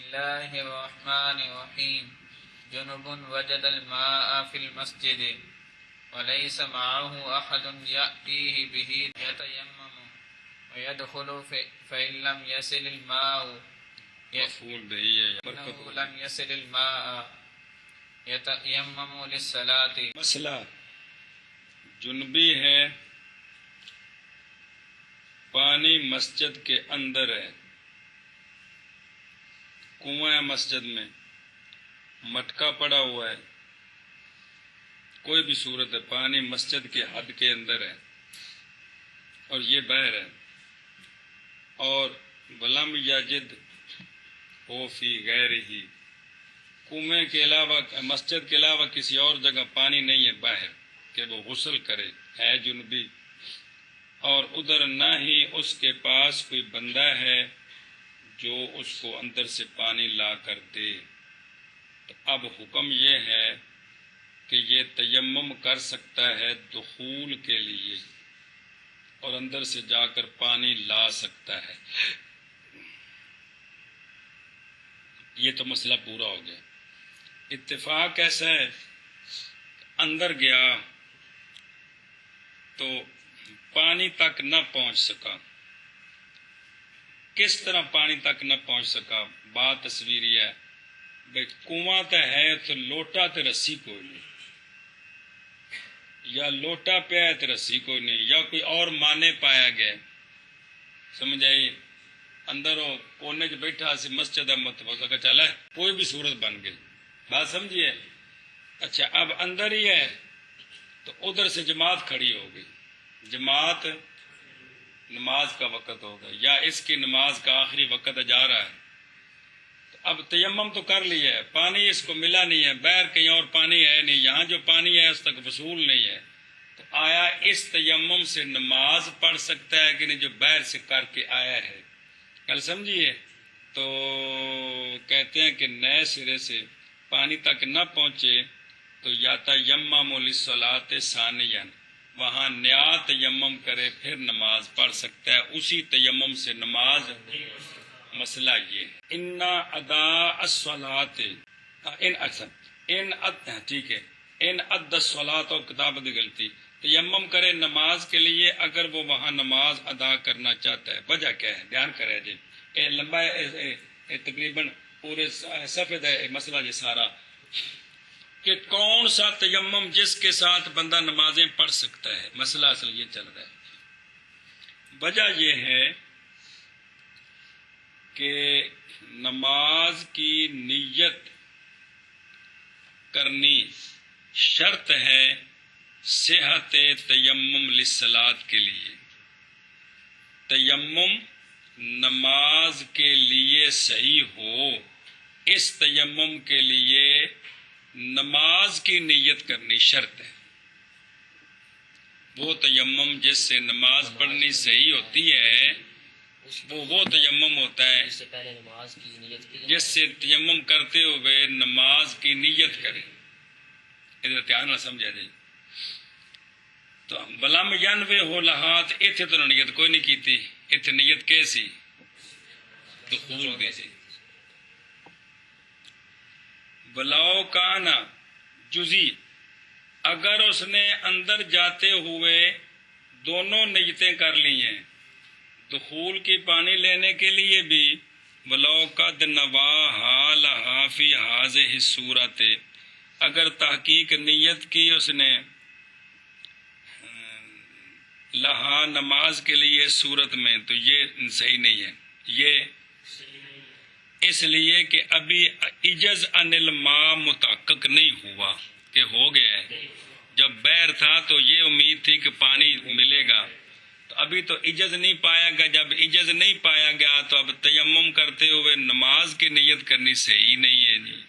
الله الرحمن الرحيم جنب وجد الماء في المسجد وليس معه أحد يأتيه به يتيمم ويدخل فإن لم يصل الماء إنه لم يصل الماء يتيمم للصلاة. مسئلہ جنبی ہے، پانی مسجد کے اندر ہے، کنواں ہے مسجد میں، مٹکا پڑا ہوا ہے، کوئی بھی صورت ہے، پانی مسجد کے حد کے اندر ہے اور یہ باہر ہے، اور ولم یجد ہو فی غیرہ، کنویں کے علاوہ مسجد کے علاوہ کسی اور جگہ پانی نہیں ہے باہر کہ وہ غسل کرے، ہے جنبی، اور ادھر نہ ہی اس کے پاس کوئی بندہ ہے جو اس کو اندر سے پانی لا کر دے، تو اب حکم یہ ہے کہ یہ تیمم کر سکتا ہے دخول کے لیے اور اندر سے جا کر پانی لا سکتا ہے. یہ تو مسئلہ پورا ہو گیا. اتفاق ایسا ہے، اندر گیا تو پانی تک نہ پہنچ سکا. کس طرح پانی تک نہ پہنچ سکا؟ بات تصویری ہے بھئی، کنواں تو ہے تو لوٹا تو رسی کوئی نہیں، یا لوٹا پہ ہے تو رسی کوئی نہیں، یا کوئی اور مانے پایا گیا، سمجھ آئی؟ اندر ہو کونے چ بیٹھا سی مسجد متفق چلا ہے، کوئی بھی صورت بن گئی، بات سمجھیے. اچھا اب اندر ہی ہے تو ادھر سے جماعت کھڑی ہو گئی، جماعت نماز کا وقت ہوگا یا اس کی نماز کا آخری وقت جا رہا ہے، تو اب تیمم تو کر لیا ہے، پانی اس کو ملا نہیں ہے، باہر کہیں اور پانی ہے نہیں، یہاں جو پانی ہے اس تک وصول نہیں ہے، تو آیا اس تیمم سے نماز پڑھ سکتا ہے کہ نہیں جو باہر سے کر کے آیا ہے؟ کل سمجھیے. تو کہتے ہیں کہ نئے سرے سے پانی تک نہ پہنچے تو یا تیمم للصلاۃ ثانیاً، وہاں نیا تیمم کرے پھر نماز پڑھ سکتا ہے، اسی تیمم سے نماز. مسئلہ یہ ان ادا الصلاۃ ٹھیک ہے، ان اد الصلاۃ اور کتاب کی غلطی، تیمم کرے نماز کے لیے اگر وہ وہاں نماز ادا کرنا چاہتا ہے. وجہ کیا ہے؟ دھیان کرے جی، لمبا تقریباً پورے صفحے کا مسئلہ یہ سارا کہ کون سا تیمم جس کے ساتھ بندہ نمازیں پڑھ سکتا ہے. مسئلہ اصل یہ چل رہا ہے. وجہ یہ ہے کہ نماز کی نیت کرنی شرط ہے صحت تیمم للصلاۃ کے لیے. تیمم نماز کے لیے صحیح ہو، اس تیمم کے لیے نماز کی نیت کرنی شرط ہے. وہ تیمم جس سے نماز پڑھنی صحیح ہوتی ہے وہ تیمم ہوتا ہے جس سے تیمم کرتے ہوئے نماز کی نیت کرے. ادھر دھیان نہ سمجھا جائے. تو بلم ینوے ہو لہات، اتنے تو نیت کوئی نہیں کیتی، اتنے نیت کیسی؟ دخول دی سی. بلاؤ کانا جزی، اگر اس نے اندر جاتے ہوئے دونوں نیتیں کر لی ہیں، دخول کی پانی لینے کے لیے بھی، بلاؤ قد نواہا لہا فی ہذہ الصورت، اگر تحقیق نیت کی اس نے لہا نماز کے لیے صورت میں، تو یہ صحیح نہیں ہے. یہ اس لیے کہ ابھی عجز عن الماء متحقق نہیں ہوا کہ ہو گیا ہے. جب بیر تھا تو یہ امید تھی کہ پانی ملے گا، تو ابھی تو عجز نہیں پایا گیا. جب عجز نہیں پایا گیا تو اب تیمم کرتے ہوئے نماز کی نیت کرنی صحیح نہیں ہے جی،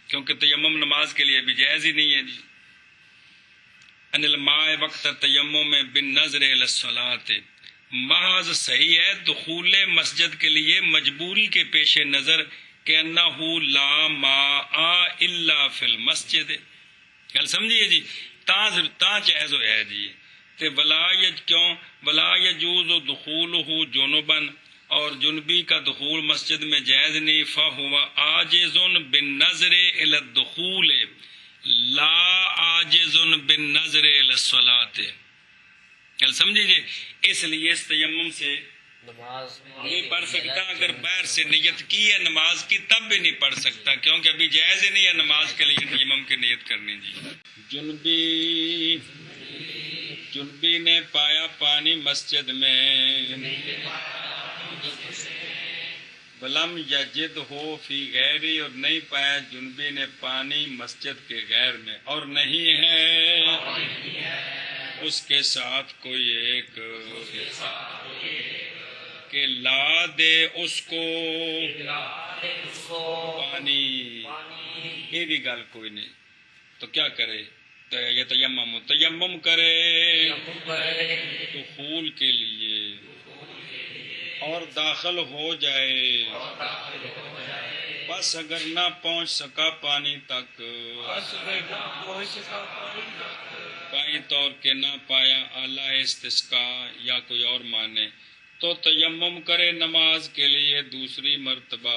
کیونکہ تیمم نماز کے لیے بھی جائز ہی نہیں ہے جی. ان الماء وقت تیمم میں بالنظر الی الصلاۃ، محض صحیح ہے دخول مسجد کے لیے مجبوری کے پیش نظر کہ انہ لا ماء الا فی المسجد. گل سمجھیے جی، تا جائز ہے جی. تے ولا یجوز دخولہ جنبا، اور جنبی کا دخول مسجد میں جائز نہیں، فَهُوَ عَاجِزٌ بِالنَّظْرِ إِلَى الدُّخُولِ لا عاجز بالنظر إلى الصلاة۔ کل سمجھے جی؟ اس لیے اس تیمم سے نماز نہیں پڑھ سکتا، اگر باہر سے نیت کی ہے نماز کی تب بھی نہیں پڑھ سکتا، کیونکہ ابھی جائز ہی نہیں ہے نماز کے لیے تیمم کی نیت کرنی۔ جی جنبی نے پایا پانی مسجد میں، ولم یجد ہو فی غیری، اور نہیں پایا جنبی نے پانی مسجد کے غیر میں، اور نہیں ہے اس کے ساتھ کوئی ایک کہ لا دے اس کو پانی، یہ بھی گل کوئی نہیں، تو کیا کرے؟ یہ تیمم کرے دخول کے لیے اور داخل ہو جائے، بس اگر نہ پہنچ سکا پانی تک، کہیں طور کے نہ پایا اعلیٰ استسقا یا کوئی اور مانے، تو تیمم کرے نماز کے لیے دوسری مرتبہ۔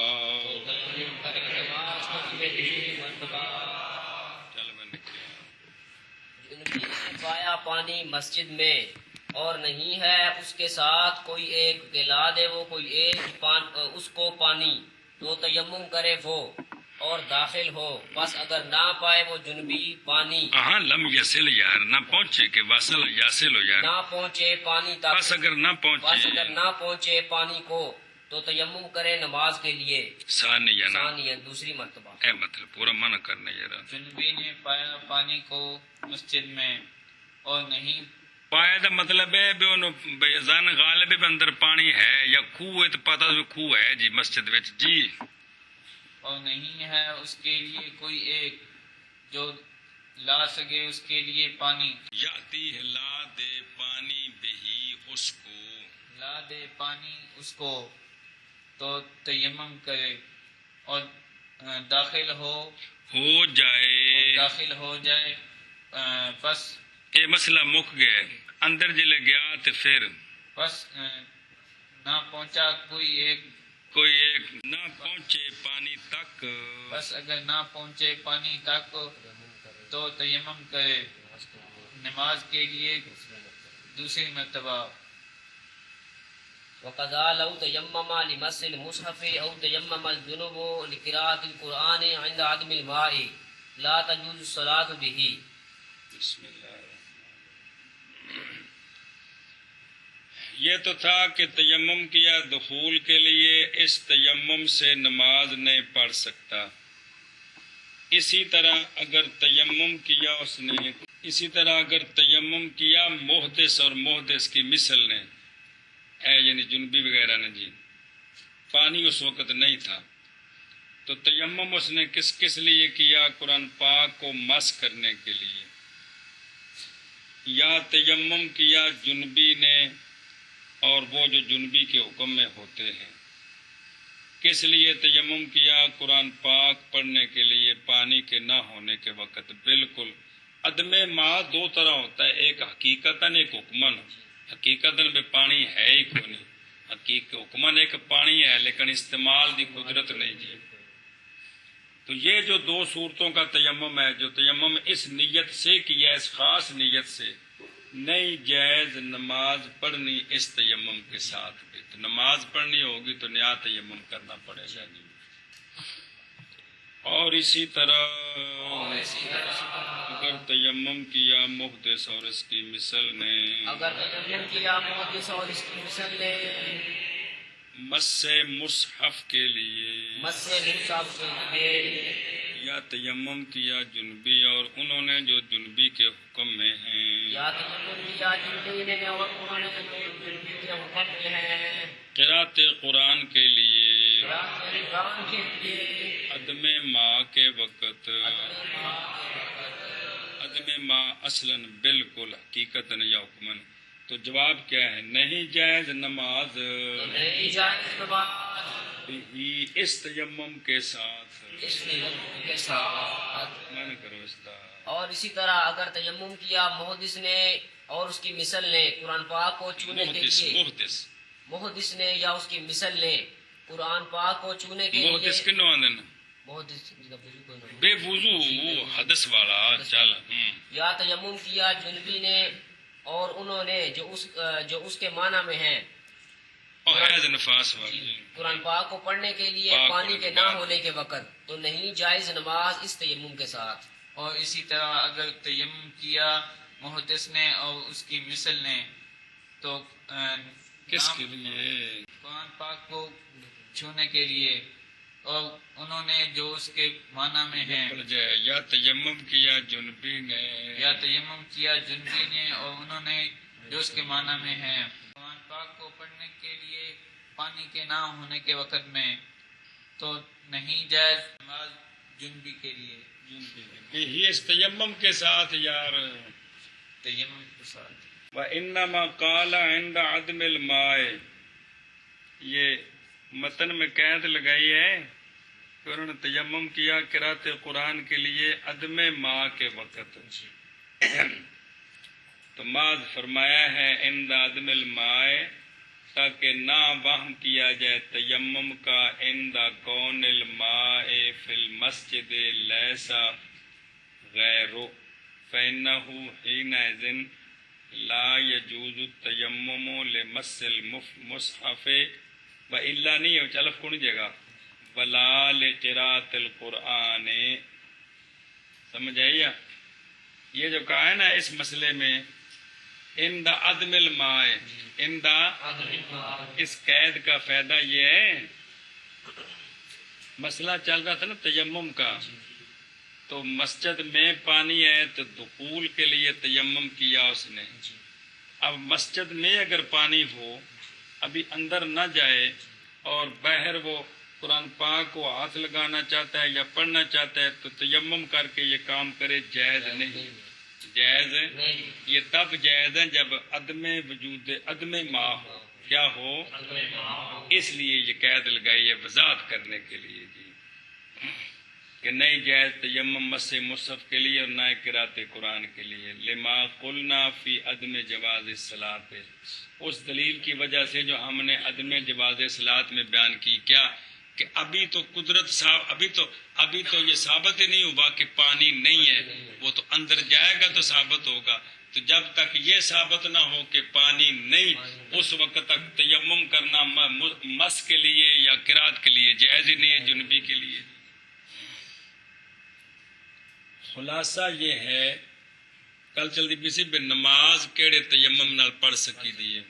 پایا پانی مسجد میں اور نہیں ہے اس کے ساتھ کوئی ایک دلا دے وہ کوئی ایک اس کو پانی، تو تیمم کرے وہ اور داخل ہو، بس اگر نہ پائے وہ جنبی پانی، ہاں لم یصل یار، نہ پہنچے کہ واصل یاصل ہو یار، نہ پہنچے پانی تک، بس اگر نہ پہنچے پانی کو تو تیمم کرے نماز کے لیے ثانیہ دوسری مرتبہ۔ اے مطلب پورا منع کرنا یار۔ جنبی نے پایا پانی کو مسجد میں اور نہیں پایا دا مطلب ہے بھی انہوں زن غالب بھی اندر پانی ہے یا خوہ ہے، تو پتہ بھی خوہ ہے جی مسجد وچ جی، اور نہیں ہے اس کے لیے کوئی ایک جو لا سکے اس کے لیے پانی، یاتی ہے لا دے پانی بہی اس کو، لا دے پانی اس کو، تو تیمم کرے اور داخل ہو جائے، پس یہ مسئلہ مک گیا، اندر جلے گیا تو پھر پس نہ پہنچا کوئی ایک نہ پہنچے پانی تک، بس اگر نہ پہنچے پانی تک تو تیمم کرے نماز کے لیے دوسری مرتبہ۔ وَقَذَا لَوْ تَيَمَّمَ لِمَسِّ الْمُصْحَفِ أَوْ تَيَمَّمَ الْجُنُبُ لِقِرَاءَةِ الْقُرْآنِ عِنْدَ عَدْمِ الْمَاءِ لَا تَجُوزُ الصَّلَاةُ بِهِ۔ بسم اللہ یہ تو تھا کہ تیمم کیا دخول کے لیے، اس تیمم سے نماز نہیں پڑھ سکتا۔ اسی طرح اگر تیمم کیا محدث اور محدث کی مثل نے، یعنی جنبی وغیرہ نے جی، پانی اس وقت نہیں تھا، تو تیمم اس نے کس لیے کیا؟ قرآن پاک کو مس کرنے کے لیے، یا تیمم کیا جنبی نے اور وہ جو جنبی کے حکم میں ہوتے ہیں، کس لیے تیمم کیا؟ قرآن پاک پڑھنے کے لیے پانی کے نہ ہونے کے وقت۔ بالکل عدم ماء دو طرح ہوتا ہے، ایک حقیقتاً ایک حکماً۔ حقیقتاً میں پانی ہے ہی کوئی نہیں، حکماً ایک پانی ہے لیکن استعمال دی قدرت نہیں جی۔ تو یہ جو دو صورتوں کا تیمم ہے، جو تیمم اس نیت سے کیا، اس خاص نیت سے، نہیں جائز نماز پڑھنی اس تیمم کے ساتھ بھی۔ تو نماز پڑھنی ہوگی تو نیا تیمم کرنا پڑے گا جی۔ اور اسی طرح اگر تیمم کیا محدث اور اس کی مثل نے، مس مصحف کے لیے، یا تیمم کیا جنبی اور انہوں نے جو جنبی کے حکم میں ہیں، قرأت قرآن کے لیے عدم ماء کے وقت، عدم ماء اصلاً بالکل حقیقتاً یا حکماً، تو جواب کیا ہے؟ نہیں جائز نماز اس تیمم کے ساتھ، من کرو اس کا۔ اور اسی طرح اگر تیمم کیا محدث نے اور اس کی مثل نے قرآن پاک کو چھونے کے لیے، محدث نے یا اس کی مثل نے قرآن پاک کو چھونے کے بہت لیے اس کنو آندن محدث جی کا وضو کوئی نہ بے وضو حدث والا چل یا تیمم کیا جنبی نے اور انہوں نے جو اس کے معنی میں ہیں اور حیض نفاس والی قرآن پاک کو پڑھنے کے لیے پاک پانی کے نہ پاک۔ ہونے کے وقت تو نہیں جائز نماز اس تیمم کے ساتھ. اور اسی طرح اگر تیمم کیا محدث نے اور اس کی مثل نے تو کس کے لیے قرآن پاک کو چھونے کے لیے اور انہوں نے جو اس کے معنی میں ہیں پڑھ جائے یا تیمم کیا جنبی نے یا تیمم کیا جنبی نے اور انہوں نے جو اس کے معنی میں ہیں قرآن پاک کو پڑھنے کے لیے پانی کے نہ ہونے کے وقت میں تو نہیں جائز نماز جنبی کے لیے کہ ہی اس تیمم کے ساتھ یار تیمم کے ساتھ. وَإِنَّمَا قَالَ عِنْدَ عَدْمِ الْمَاءِ یہ متن میں قید لگائی ہے کہ انہوں نے تیمم کیا قرات قرآن کے لیے عدم ماء کے وقت تو ماذ فرمایا ہے عند عدم الماء تاکہ نہ وہم کیا جائے تیمم کا عند کون الماء فی المسجد لیسا غیر فإنه حينئذ لا يجوز التیمم لمس المصحف وإلا نہیں ہے چلف کون جگہ ولا لقراءة القرآن سمجھ آئی یہ جو کہا ہے نا اس مسئلے میں ان دا عدم الماء ان دا اس قید کا فائدہ یہ ہے مسئلہ چل رہا تھا نا تیمم کا تو مسجد میں پانی ہے تو دخول کے لیے تیمم کیا اس نے اب مسجد میں اگر پانی ہو ابھی اندر نہ جائے اور باہر وہ قرآن پاک کو ہاتھ لگانا چاہتا ہے یا پڑھنا چاہتا ہے تو تیمم کر کے یہ کام کرے جائز نہیں جائز یہ تب جائز ہے جب عدم وجود عدم ماء ہو کیا ہو اس لیے یہ قید لگائی ہے وضاحت کرنے کے لیے جی کہ نہیں جائز تیمم مس مصحف کے لیے اور نہ قرات قرآن کے لیے لما قلنا فی عدم جواز الصلاۃ اس دلیل کی وجہ سے جو ہم نے عدم جواز الصلاۃ میں بیان کی کیا کہ ابھی تو قدرت صاحب ابھی تو یہ ثابت ہی نہیں ہوا کہ پانی نہیں ہے وہ تو اندر جائے گا تو ثابت ہوگا تو جب تک یہ ثابت نہ ہو کہ پانی نہیں اس وقت تک تیمم کرنا مس کے لیے یا قرات کے لیے جائز ہی نہیں ہے جنبی کے لیے خلاصہ یہ ہے کل چلتی پی سی بے نماز کیڑے تیمم نال پڑھ سکی دیئے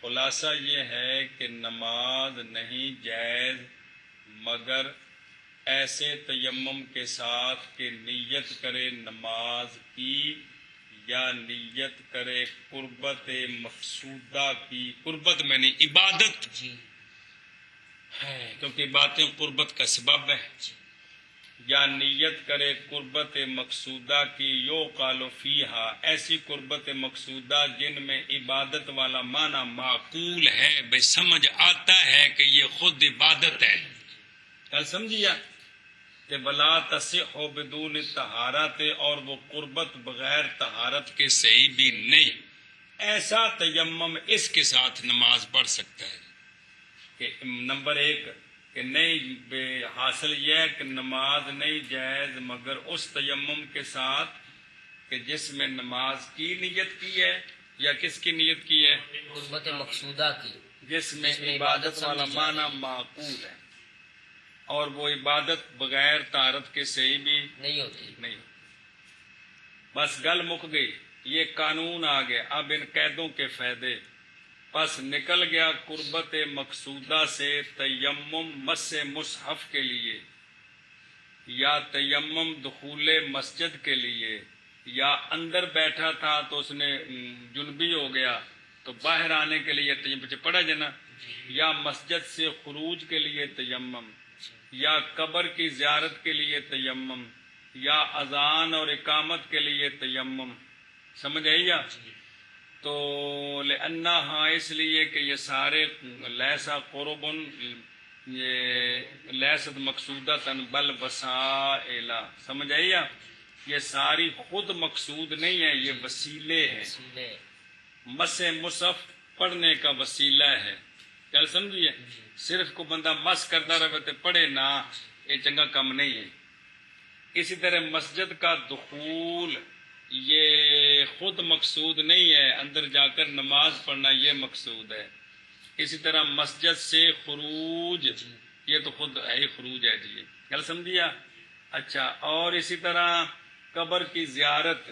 خلاصہ یہ ہے کہ نماز نہیں جائز مگر ایسے تیمم کے ساتھ کہ نیت کرے نماز کی یا نیت کرے قربت مقصودہ کی قربت میں نہیں عبادت ہے کیونکہ باتیں قربت کا سبب ہے یا نیت کرے قربت مقصودہ کی یو قالو فیہا ایسی قربت مقصودہ جن میں عبادت والا معنی معقول ہے بھئی سمجھ آتا ہے کہ یہ خود عبادت ہے کل سمجھیا کہ ولا تصح بدون طہارت اور وہ قربت بغیر طہارت کے صحیح بھی نہیں ایسا تیمم اس کے ساتھ نماز پڑھ سکتا ہے کہ نمبر ایک کہ نہیں حاصل یہ ہے کہ نماز نہیں جائز مگر اس تیمم کے ساتھ کہ جس میں نماز کی نیت کی ہے یا کس کی نیت کی ہے قربت مقصودہ کی جس میں عبادت والا معنی معقول ہے اور وہ عبادت بغیر طہارت کے صحیح بھی نہیں ہوتی نہیں بس گل مک گئی یہ قانون آ گیا اب ان قیدوں کے فائدے پس نکل گیا قربت مقصودہ سے تیمم مس مصحف کے لیے یا تیمم دخول مسجد کے لیے یا اندر بیٹھا تھا تو اس نے جنبی ہو گیا تو باہر آنے کے لیے تیمم پڑھا جنا یا مسجد سے خروج کے لیے تیمم یا قبر کی زیارت کے لیے تیمم یا اذان اور اقامت کے لیے تیمم سمجھ آئی یا تو لأنہا اس لیے کہ یہ سارے لیسا قربن یہ لیست مقصودتن بل وسائلہ سمجھ آئی یا یہ ساری خود مقصود نہیں ہے یہ وسیلے ہیں مس مصحف پڑھنے کا وسیلہ ہے گل سمجھیے صرف کو بندہ مس کرتا رہے تے پڑھے نہ یہ چنگا کام نہیں ہے. اسی طرح مسجد کا دخول یہ خود مقصود نہیں ہے، اندر جا کر نماز پڑھنا یہ مقصود ہے. اسی طرح مسجد سے خروج یہ تو خود ہے خروج ہے جی، گل سمجھیا. اچھا، اور اسی طرح قبر کی زیارت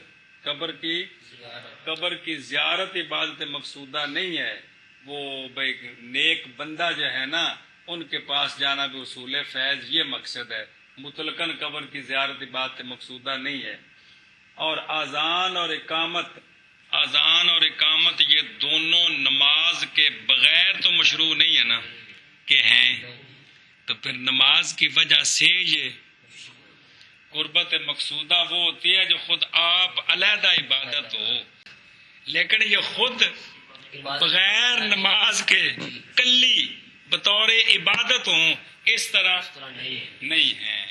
عبادت مقصودہ نہیں ہے. وہ بھائی نیک بندہ جو ہے نا ان کے پاس جانا بھی اصول فیض یہ مقصد ہے. مطلقاً قبر کی زیارت عبادت مقصودہ نہیں ہے. اور اذان اور اقامت یہ دونوں نماز کے بغیر تو مشروع نہیں ہے نا کہ ہیں، تو پھر نماز کی وجہ سے یہ قربت مقصودہ وہ ہوتی ہے جو خود آپ علیحدہ عبادت ہو، لیکن یہ خود بغیر نماز کے کلی بطور عبادت ہوں اس طرح نہیں ہے.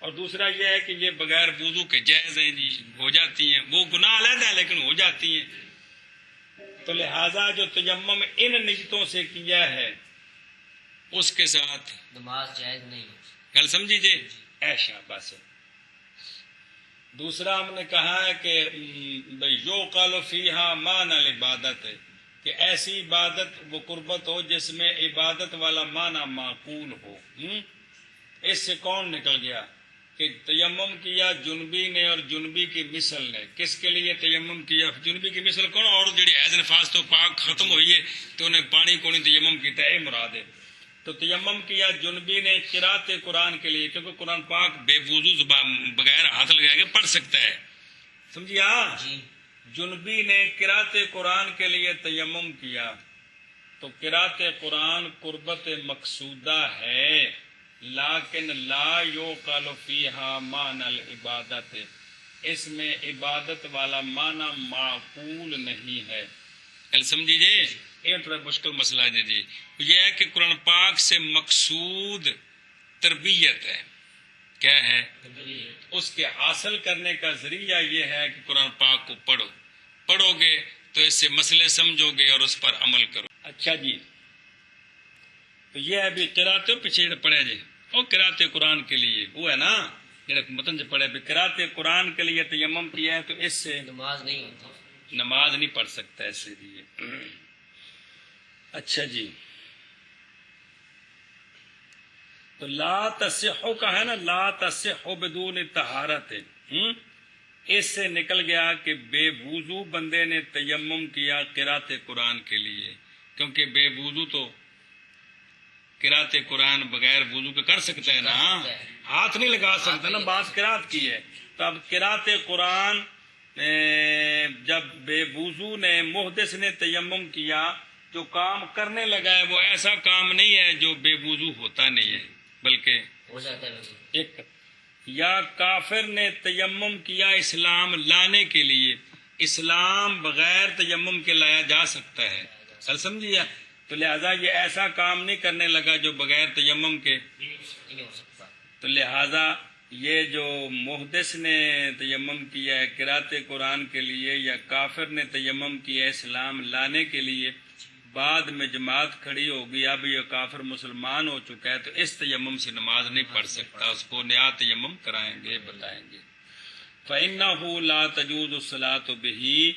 اور دوسرا یہ ہے کہ یہ بغیر وضو کے جائز ہیں جی، ہو جاتی ہیں، وہ گناہ علیحدہ ہے لیکن ہو جاتی ہیں. تو لہذا جو تیمم ان نیتوں سے کیا ہے اس کے ساتھ نماز جائز نہیں. گل سمجھیجیے ایشا بس. دوسرا ہم نے کہا ہے کہ یوقال فیہا معنی العبادت، کہ ایسی عبادت وہ قربت ہو جس میں عبادت والا معنی معقول ہو. اس سے کون نکل گیا کہ تیمم کیا جنبی نے اور جنبی کی مثل نے. کس کے لیے تیمم کیا؟ جنبی کی مثل کون؟ اور جڑی حیض نفاس تو پاک ختم ہوئی ہے تو انہیں پانی کو نہیں تیمم کیتا ہے، مراد ہے. تو تیمم کیا جنبی نے قرات قرآن کے لیے، کیونکہ قرآن پاک بے وضو بغیر ہاتھ لگائے کے پڑھ سکتا ہے، سمجھیا جی. جنبی نے قرات قرآن کے لیے تیمم کیا، تو قرات قرآن قربت مقصودہ ہے، لیکن لا یوقال فیہا معنی العبادت، اس میں عبادت والا معنی معقول نہیں ہے. کل سمجھیجیے یہ تھوڑا مشکل مسئلہ ہے جی. یہ ہے کہ قرآن پاک سے مقصود تربیت ہے. کیا ہے؟ اس کے حاصل کرنے کا ذریعہ یہ ہے کہ قرآن پاک کو پڑھو گے تو اس سے مسئلے سمجھو گے اور اس پر عمل کرو. اچھا جی، تو یہ ابھی قرات پیچھے پڑھے جی اور قرات قرآن کے لیے وہ ہے نا جڑے متن سے پڑھے قرات قرآن کے لیے تیمم کیا ہے تو اس سے نماز نہیں ہوتی، نماز نہیں پڑھ سکتا اس لیے. اچھا جی، تو لا تصح کا ہے نا، لا تصح بدون طہارت، اس سے نکل گیا کہ بے وضو بندے نے تیمم کیا قرات قرآن کے لیے، کیونکہ بے وضو تو قرات قرآن بغیر وضو کے کر سکتا ہے نا، ہاتھ نہیں لگا سکتا نا، بات قرات کی ہے. تو اب قرات قرآن جب بے وضو نے محدث نے تیمم کیا، جو کام کرنے لگا ہے وہ ایسا کام نہیں ہے جو بے وضو ہوتا نہیں ہے، بلکہ ہو جاتا ہے. ایک یا کافر نے تیمم کیا اسلام لانے کے لیے، اسلام بغیر تیمم کے لایا جا سکتا ہے، کل سمجھیے. تو لہذا یہ ایسا کام نہیں کرنے لگا جو بغیر تیمم کے، نہیں ہو سکتا. تو لہذا یہ جو محدث نے تیمم کیا ہے قرات قرآن کے لیے یا کافر نے تیمم کیا اسلام لانے کے لیے، بعد میں جماعت کھڑی ہوگی، اب یہ کافر مسلمان ہو چکا ہے تو اس تیمم سے نماز نہیں پڑھ سکتا، اس کو نیا تیمم کرائیں گے، بتائیں گے. فَإِنَّهُ لَا تَجُوزُ الصَّلَاةُ بِهِ،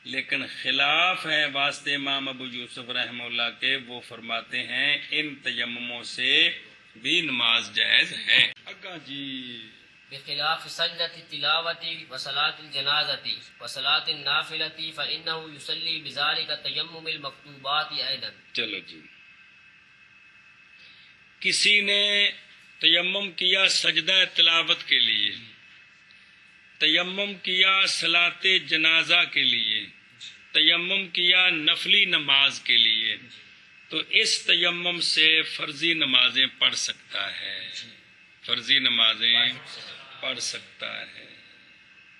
لیکن خلاف ہے واسطے امام ابو یوسف رحمہ اللہ کے، وہ فرماتے ہیں ان تیمموں سے بھی نماز جائز ہے. اگا جی، بخلاف سجدۃ التلاوۃ وصلاۃ الجنازۃ وصلاۃ النافلۃ فإنه يصلي بذلك تیمم المکتوبات ایضا. چلو جی، کسی نے تیمم کیا سجدہ تلاوت کے لیے، تیمم کیا صلاۃ جنازہ کے لیے، تیمم کیا نفلی نماز کے لیے، تو اس تیمم سے فرضی نمازیں پڑھ سکتا ہے، فرضی نمازیں پڑھ سکتا ہے.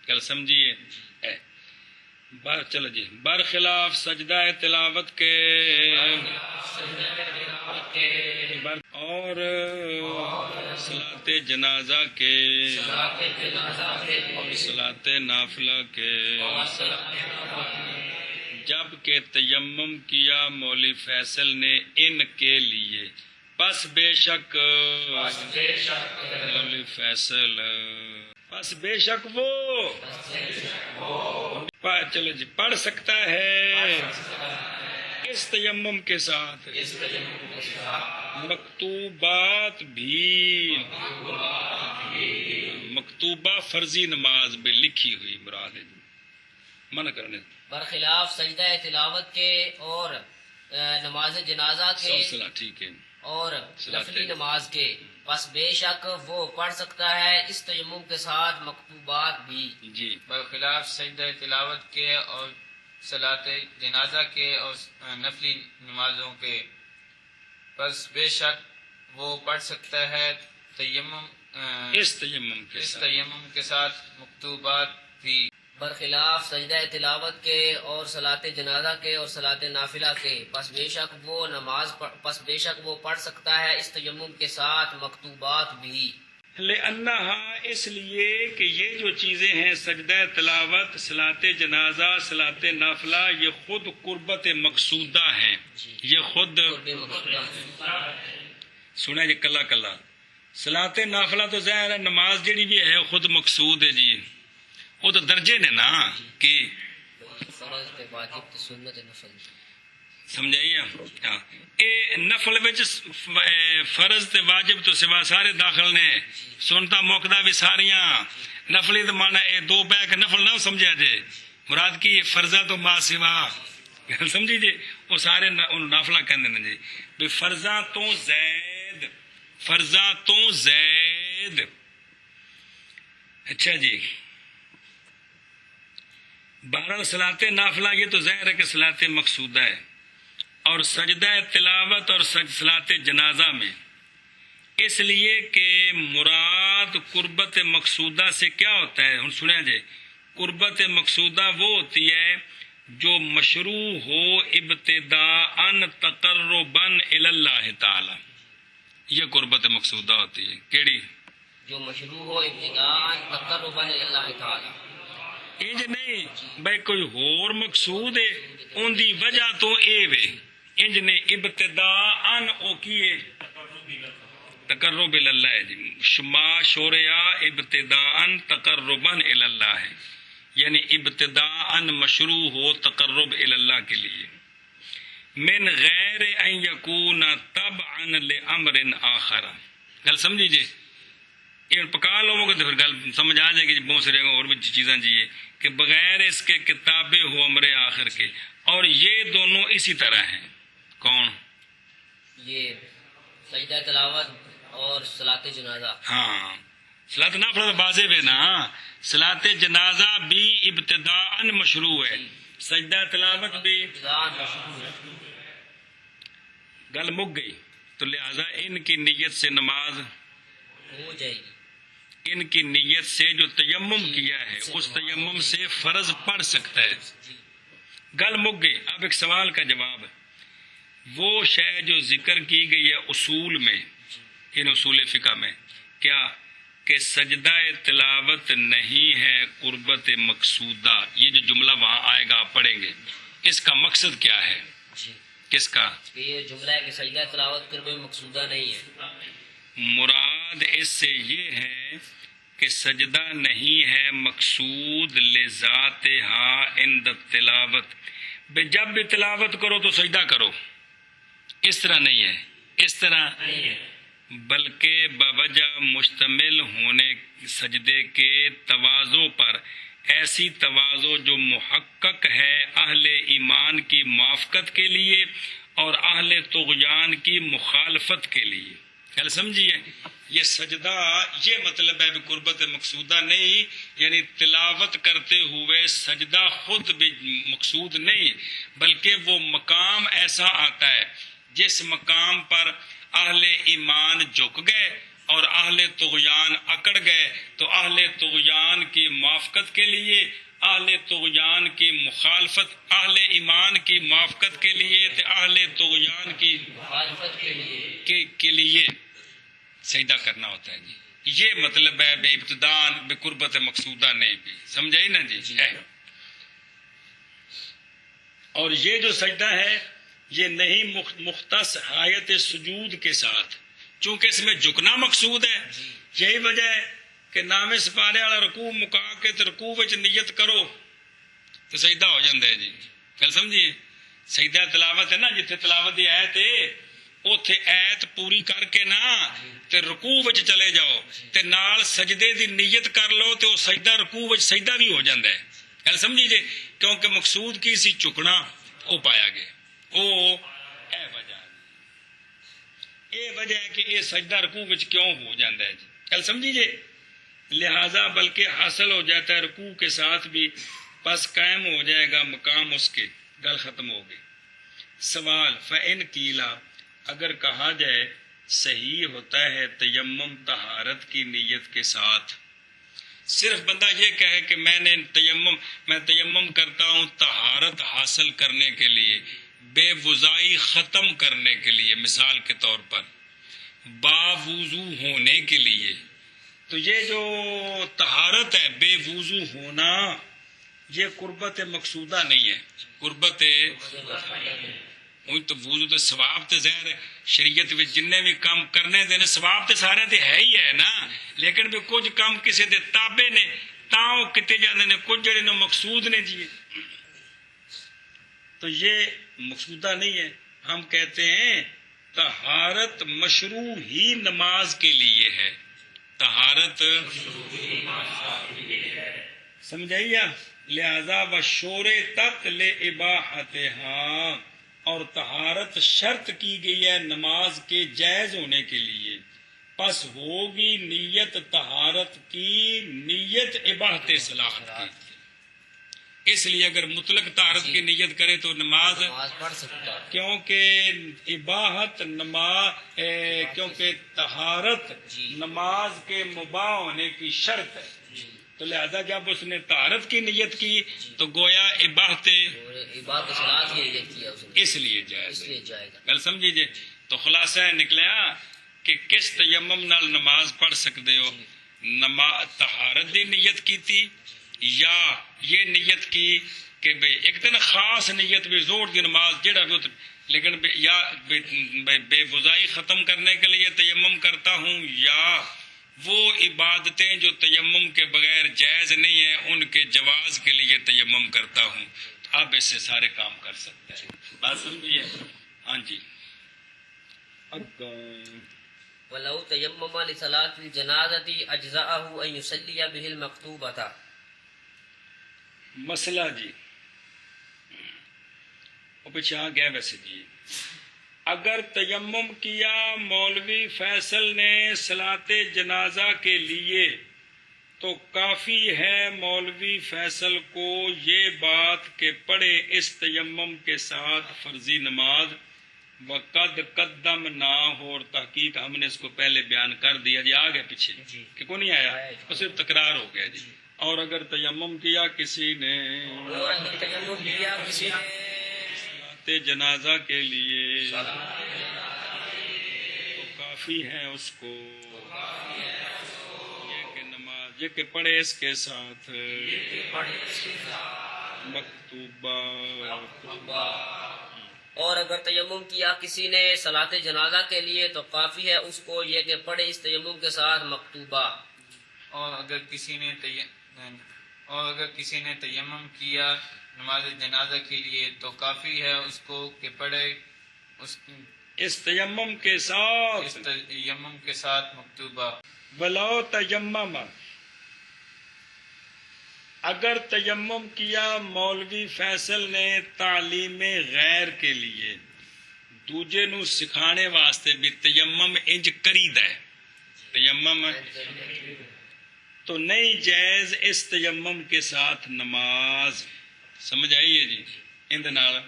کل سمجھیے. چلو جی، برخلاف سجدہ تلاوت کے اور صلاۃ جنازہ کے اور صلاۃ نافلہ کے جب کہ تیمم کیا مولوی فیصل نے ان کے لیے، پس بے شک مولوی فیصل، پس بے شک وہ چلو جی پڑھ سکتا ہے اس تیمم کے ساتھ مکتوبات بھی، مکتوبہ فرضی نماز بھی لکھی ہوئی مراد ہے، منع کرنے برخلاف سجدہ تلاوت کے اور نماز جنازہ کے سلسلہ ٹھیک ہے اور نفلی نماز کے، بس بے شک وہ پڑھ سکتا ہے اس تیمم کے ساتھ مکتوبات بھی جی، برخلاف سجدہ تلاوت کے اور صلاۃ جنازہ کے اور نفلی نمازوں کے، بس بے شک وہ پڑھ سکتا ہے تیمم اس تیمم کے اس ساتھ تیمم کے ساتھ مکتوبات بھی، برخلاف سجدہ تلاوت کے اور صلاۃ جنازہ کے اور صلاۃ نافلہ کے، پس بے شک وہ پڑھ سکتا ہے اس تیمم کے ساتھ مکتوبات بھی، لأنہا اس لیے کہ یہ جو چیزیں ہیں سجدہ تلاوت، صلاۃ جنازہ، صلاۃ نافلہ، یہ خود قربت مقصودہ ہیں، یہ خود قرب مقصودہ سنا جی کلا کلا صلاۃ نافلہ تو ظاہر ہے نماز جڑی بھی ہے خود مقصود ہے جی، وہ تو درجے نے نا کہ فرض تے واجب تے سنت نفل، سمجھائیے ہاں اے نفل وچ فرض تے واجب تو سوا سارے داخل نے، سنتا موقدہ بھی ساریاں، نفلی تو مانا اے دو بہ کے نفل نہ سمجھا جے، مراد کی فرضہ تو ما سوا سمجھی جی، وہ سارے نافلہ کہندے نے جی بھی فرضاں تو زید، فرضاں تو زید، اچھا جی بہرحال صلاۃ نافلہ یہ تو ظاہر ہے کہ صلاۃ مقصودہ ہے، اور سجدہ تلاوت اور صلاۃ جنازہ میں اس لیے کہ مراد قربت مقصودہ سے کیا ہوتا ہے، ہن سنیں جی قربت مقصودہ وہ ہوتی ہے جو مشروع ہو ابتداءً تقرباً الی اللہ تعالی، یہ قربت مقصودہ ہوتی ہے، کیڑی جو مشروع ہو ابتداء تقربا الی اللہ تعالی، انج نہیں بھائی کوئی ہور مقصود ہے ان دی وجہ تو اے وے، انج نے ابتداءً او کیے تقرب الی اللہ ہے جی، شما شوریا ابتداءً تقرباً الی اللہ ہے، یعنی ابتداءً مشروع ہو تقرب الی اللہ کے لیے، من غیر ان یکون تبعا لامر آخر، گل سمجھی جی، یہ پکا لوگوں کو تو پھر گل سمجھ آ جائے گی جی، بہت سارے اور بھی چیزاں جی کہ بغیر اس کے کتابیں ہو امر آخر کے، اور یہ دونوں اسی طرح ہیں، کون یہ سجدہ تلاوت اور صلاۃ جنازہ، ہاں صلاۃ نافلہ واجب ہے نا، صلاۃ جنازہ بھی ابتداءً مشروع ہے، سجدہ تلاوت بھی، ابتداء مشروع ہے، گل مک گئی، تو لہذا ان کی نیت سے نماز، ہو جائے گی، ان کی نیت سے جو تیمم کیا ہے اس تیمم سے فرض پڑھ سکتا ہے، گل مک گئی۔ اب ایک سوال کا جواب ہے، وہ شے جو ذکر کی گئی ہے اصول میں، ان اصول فقہ میں، کیا کہ سجدہ تلاوت نہیں ہے قربت مقصودہ، یہ جو جملہ وہاں آئے گا آپ پڑھیں گے، اس کا مقصد کیا ہے، جی کس کا کہ یہ جملہ ہے کہ سجدہ تلاوت قرب مقصودہ نہیں ہے، مراد اس سے یہ ہے کہ سجدہ نہیں ہے مقصود لذاتہا عند التلاوت، جب بھی تلاوت کرو تو سجدہ کرو، اس طرح نہیں ہے، اس طرح بلکہ بوجہ مشتمل ہونے سجدے کے تواضع پر، ایسی تواضع جو محقق ہے اہل ایمان کی موافقت کے لیے اور اہل طغیان کی مخالفت کے لیے، خیال سمجھیے، یہ سجدہ یہ مطلب ہے قربت مقصودہ نہیں، یعنی تلاوت کرتے ہوئے سجدہ خود بھی مقصود نہیں، بلکہ وہ مقام ایسا آتا ہے جس مقام پر اہل ایمان جھک گئے اور اہل طغیان اکڑ گئے، تو اہل طغیان کی موافقت کے لیے، اہل طغیان کی مخالفت، اہل ایمان کی موافقت کے لیے تو اہل طغیان کی مخالفت کے لیے کے لیے سجدہ کرنا ہوتا ہے جی، یہ مطلب ہے بے ابتدان بے قربت مقصودہ نہیں بھی، سمجھائی نا جی، اور یہ جو سجدہ ہے یہ نہیں مختص حایت سجود کے ساتھ، چونکہ اس میں جھکنا مقصود ہے. یہی وجہ ہے کہ نام سپارے والا رکوع مکا کے تے رکوع وچ نیت کرو تو سجدہ ہو جاتا ہے جی. گل سمجھیے، سجدہ تلاوت ہے نا، جتھے تلاوت دی آیت ہے اوتھے ایت پوری کر کے نا تے رکوع وچ چلے جاؤ تے نال سجدے دی نیت کر لو تے او سجدہ رکوع وچ سجدہ بھی ہو جاندا ہے. گل سمجھی جی، کیونکہ مقصود کی سی چکنا او پایا گیا. او اے وجہ ہے کہ یہ سجدہ رکوع وچ کیوں ہو جاندا ہے جی. گل سمجھی جی، لہذا بلکہ حاصل ہو جاتا ہے رکوع کے ساتھ بھی، پس قائم ہو جائے گا مقام اس کے. گل ختم ہو گئی. سوال فَإِن قیلا، اگر کہا جائے صحیح ہوتا ہے تیمم طہارت کی نیت کے ساتھ. صرف بندہ یہ کہے کہ میں تیمم کرتا ہوں طہارت حاصل کرنے کے لیے، بے وضائی ختم کرنے کے لیے، مثال کے طور پر باوضو ہونے کے لیے. تو یہ جو طہارت ہے بے وضو ہونا یہ قربت مقصودہ نہیں ہے. قربت تو وضو تو ثواب تے ظاہر ہے شریعت میں جن بھی کام کرنے دے ثواب تے سارے تے ہے ہی ہے نا، لیکن بھی کچھ کام کسی دے تابع نے تاں کتے جانے نے، کچھ جڑے نے مقصود نے جی. تو یہ مقصودہ نہیں ہے. ہم کہتے ہیں طہارت مشروع ہی نماز کے لیے ہے. طہارت سمجھائیے، لہذا وشور تک لے اباحتہا، اور طہارت شرط کی گئی ہے نماز کے جائز ہونے کے لیے. پس ہوگی نیت طہارت کی، نیت اباحت صلاحت کی. اس لیے اگر مطلق طہارت کی نیت کرے تو نماز پڑھ سکتا ہے، کیونکہ اباحت کیونکہ طہارت نماز کے مباح ہونے کی شرط ہے. تو لہذا جب اس نے طہارت کی نیت کی تو گویا اباحت صلاحت کی نیت کیا اس نے، اس لیے جائز ہے. جائے گا. گل سمجھی جی. تو خلاصہ نکلیا کہ کس تیمم نال نماز پڑھ سکتے ہو. طہارت دی نیت کی تھی، یا یہ نیت کی کہ بھئی ایک دن خاص نیت بھی زور دی نماز جڑا بھی، لیکن یا بے وضائی ختم کرنے کے لیے تیمم کرتا ہوں، یا وہ عبادتیں جو تیمم کے بغیر جائز نہیں ہیں ان کے جواز کے لیے تیمم کرتا ہوں. اب اس سے سارے کام کر سکتا ہے. بات سمجھیے؟ ہاں جی. وَلَوْ تَيَمَّمَ لِصَلَاةِ الْجَنَازَةِ أَجْزَأَهُ أَن يُصَلِّيَ بِهِ الْمَكْتُوبَةَ. مسئلہ جی وہ پیچھے آ گیا ویسے جی. اگر تیمم کیا مولوی فیصل نے صلاۃ جنازہ کے لیے تو کافی ہے مولوی فیصل کو یہ بات کہ پڑھے اس تیمم کے ساتھ فرضی نماز وقد قدم نہ ہو. اور تحقیق ہم نے اس کو پہلے بیان کر دیا جی. آ گیا پیچھے کہ کو نہیں آیا، وہ صرف تکرار ہو گیا جی. اور اگر تیمم کیا کسی نے صلاۃ جنازہ کے لیے تو کافی ہے اس کو یہ کہ پڑھے اس کے ساتھ مکتوبہ. اور اگر تیمم کیا کسی نے صلاۃ جنازہ کے لیے تو کافی ہے اس کو یہ کہ پڑھے اس تیمم کے ساتھ مکتوبہ. اور اگر کسی نے تیمم کیا نماز جنازہ کے لیے تو کافی ہے اس کو کہ پڑھے اس تیمم کے ساتھ مکتوبہ. ولو تیمم، اگر تیمم کیا مولوی فیصل نے تعلیم غیر کے لیے، دوجے نو سکھانے واسطے بھی تیمم انج کریدا ہے، تیمم تو نہیں جائز اس تیمم کے ساتھ نماز. سمجھ آئیے جی اندے نال.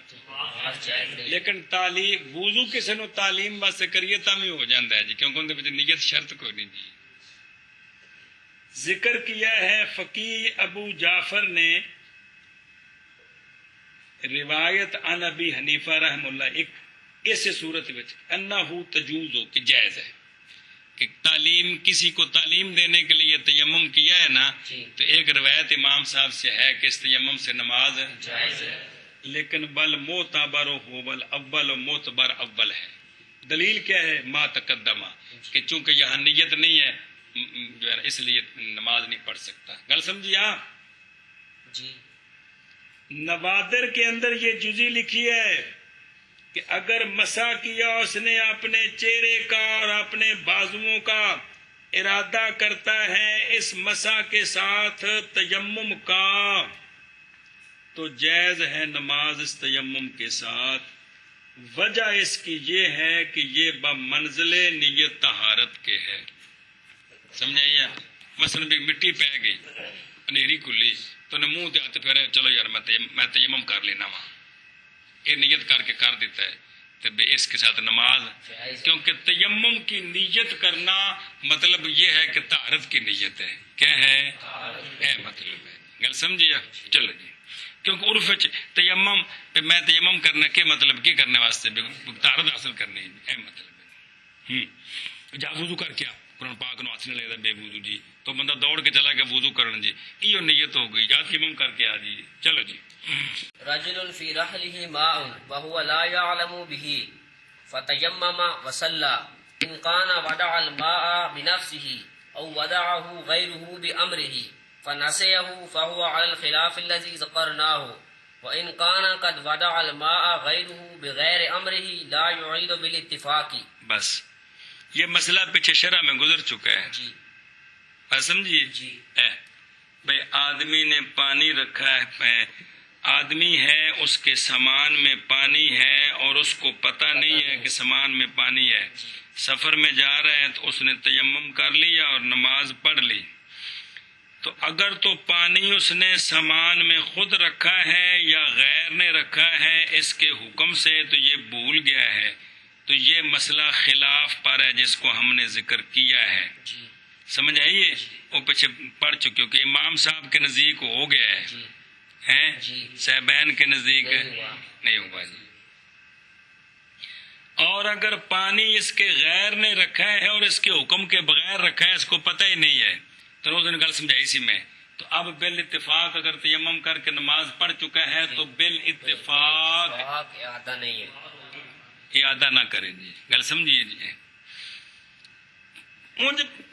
لیکن تعلیم وضو کسی نو تعلیم واسطے کریے تاں بھی ہو جاتا ہے جی، کیونکہ اندے وچ نیت شرط کوئی نہیں جی. ذکر کیا ہے فقی ابو جعفر نے روایت عن ابی حنیفہ رحم اللہ ایک اس صورت وچ انہو تجوز ہو کہ جائز ہے کہ تعلیم کسی کو تعلیم دینے کے لیے تیمم کیا ہے نا، تو ایک روایت امام صاحب سے ہے کہ اس تیمم سے نماز جائز ہے. لیکن بل معتبر ہو بل اول معتبر اول ہے. دلیل کیا ہے؟ ما تقدمہ، کہ چونکہ یہاں نیت نہیں ہے جو ہے اس لیے نماز نہیں پڑھ سکتا. گل سمجھی آپ؟ جی. نوادر کے اندر یہ جزی لکھی ہے کہ اگر مسح کیا اس نے اپنے چہرے کا اور اپنے بازوؤں کا، ارادہ کرتا ہے اس مسح کے ساتھ تیمم کا، تو جائز ہے نماز اس تیمم کے ساتھ. وجہ اس کی یہ ہے کہ یہ بمنزل نیت طہارت کے ہے. سمجھائیے؟ مثلا بھی مٹی پہ گئی، انیری کھلی، تو نے منہ تے ہاتھ پھیرے، چلو یار میں تیمم کر لینا وا، یہ نیت کر کے کر دیتا ہے تو اس کے ساتھ نماز، کیونکہ تیمم کی نیت کرنا مطلب یہ ہے کہ طہارت کی نیت ہے. کیا ہے؟ اے مطلب ہے. گل سمجھیے؟ چلو جی. کیونکہ عرف تیمم پہ میں تیمم کرنے کے مطلب کی کرنے واسطے طہارت حاصل کرنے اے مطلب ہے. جا وضو کر کے قرآن پاک نو ہاتھ نہیں لگتا بے وضو جی، تو بندہ دوڑ کے چلا گیا وضو کرن جی، یہ نیت ہو گئی، یا تیمم کر کے آ جی. چلو جی. رجل في رحله ماء وهو لا يعلم به فتيمم وصلى إن كان وضع الماء بنفسه أو وضعه غيره بأمره فنسيه فهو على الخلاف الذي ذكرناه، وإن كان قد وضع الماء غيره بغير أمره لا يعيد بالاتفاق. بس یہ مسئلہ پیچھے شرح میں گزر چکا ہے. جی. بس سمجھیے؟ جی. بھائی آدمی نے پانی رکھا ہے، آدمی ہے اس کے سامان میں پانی ہے اور اس کو پتہ نہیں ہے کہ سامان میں پانی ہے، سفر میں جا رہے ہیں تو اس نے تیمم کر لیا اور نماز پڑھ لی. تو اگر تو پانی اس نے سامان میں خود رکھا ہے یا غیر نے رکھا ہے اس کے حکم سے تو یہ بھول گیا ہے، تو یہ مسئلہ خلاف پر ہے جس کو ہم نے ذکر کیا ہے. سمجھ آئیے؟ وہ پیچھے پڑھ چکے کہ امام صاحب کے نزدیک ہو گیا ہے، ہیں صاحبین کے نزدیک نہیں ہوا جی. اور اگر پانی اس کے غیر نے رکھا ہے اور اس کے حکم کے بغیر رکھا ہے، اس کو پتہ ہی نہیں ہے، تو روز گل سمجھائی اسی میں، تو اب بال اتفاق اگر تیمم کر کے نماز پڑھ چکا ہے تو بال اتفاق اعادہ نہیں ہے، اعادہ نہ کرے جی. گل سمجھیے جی.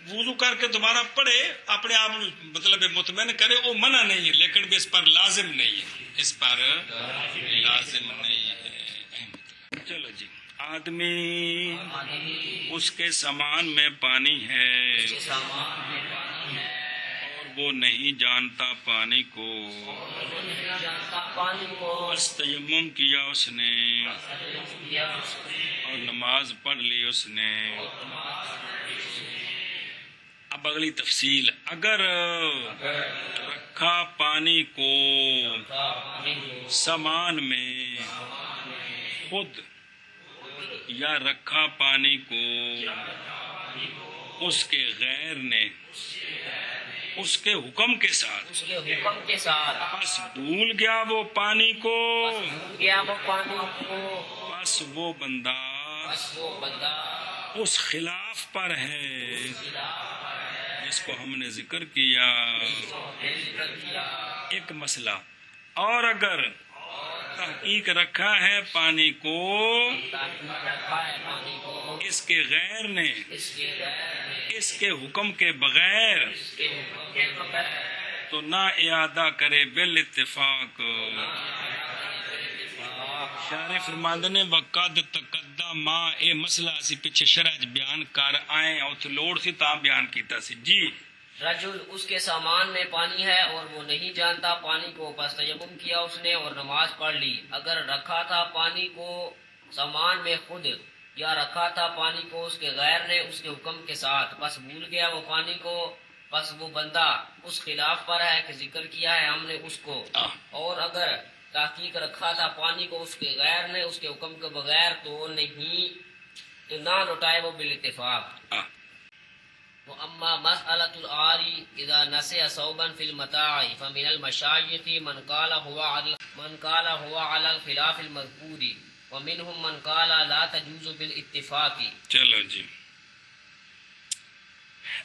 وضو کر کے دوبارہ پڑھے، اپنے آپ مطلب مطمئن کرے، وہ منع نہیں ہے، لیکن اس پر لازم نہیں ہے، اس پر لازم نہیں ہے. چلو جی. آدمی اس کے سامان میں پانی ہے اور وہ نہیں جانتا پانی کو، بس تیمم کیا اس نے اور نماز پڑھ لی اس نے. اب اگلی تفصیل، اگر رکھا پانی کو سامان میں خود یا رکھا پانی کو اس کے غیر نے اس کے حکم کے ساتھ، بس بھول گیا وہ پانی کو، بس وہ بندہ اس خلاف پر ہے جس کو ہم نے ذکر کیا. ایک مسئلہ اور، اگر تحقیق رکھا ہے پانی کو اس کے غیر نے اس کے حکم کے بغیر، تو نہ اعادہ کرے بالاتفاق. شارح فرماندے نے وقد تقدم، اے مسئلہ اسی پیچھے شرح بیان کر آئے اور لوڑ سی تا بیان کیتا سی جی. رجل اس کے سامان میں پانی ہے اور وہ نہیں جانتا پانی کو، بس تیمم کیا اس نے اور نماز پڑھ لی. اگر رکھا تھا پانی کو سامان میں خود یا رکھا تھا پانی کو اس کے غیر نے اس کے حکم کے ساتھ، بس بھول گیا وہ پانی کو، بس وہ بندہ اس خلاف پر ہے کہ ذکر کیا ہے ہم نے اس کو. اور اگر تحقیق رکھا تھا پانی کو اس کے غیر نے اس کے حکم کے بغیر، تو نہیں، تو نہ لوٹائے وہ بالاتفاق. واما مسألة العاری اذا نسي ثوبا في المتاع فمن المشايخ من قال هو على الخلاف المذكور ومنهم من قال لا تجوز بالاتفاق. چلو جی.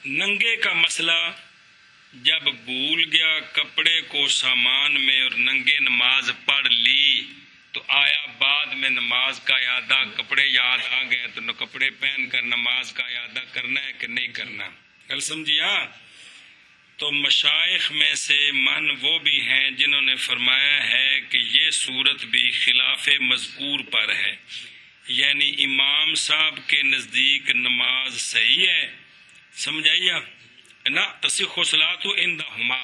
ننگے کا مسئلہ، جب بھول گیا کپڑے کو سامان میں اور ننگے نماز پڑھ لی آیا بعد میں نماز کا اعادہ، کپڑے یاد آ گئے تو کپڑے پہن کر نماز کا اعادہ کرنا ہے کہ نہیں کرنا؟ کل سمجھیا؟ تو مشائخ میں سے من وہ بھی ہیں جنہوں نے فرمایا ہے کہ یہ صورت بھی خلاف مذکور پر ہے، یعنی امام صاحب کے نزدیک نماز صحیح ہے، سمجھائیے نا، تصح الصلاۃ عندہما،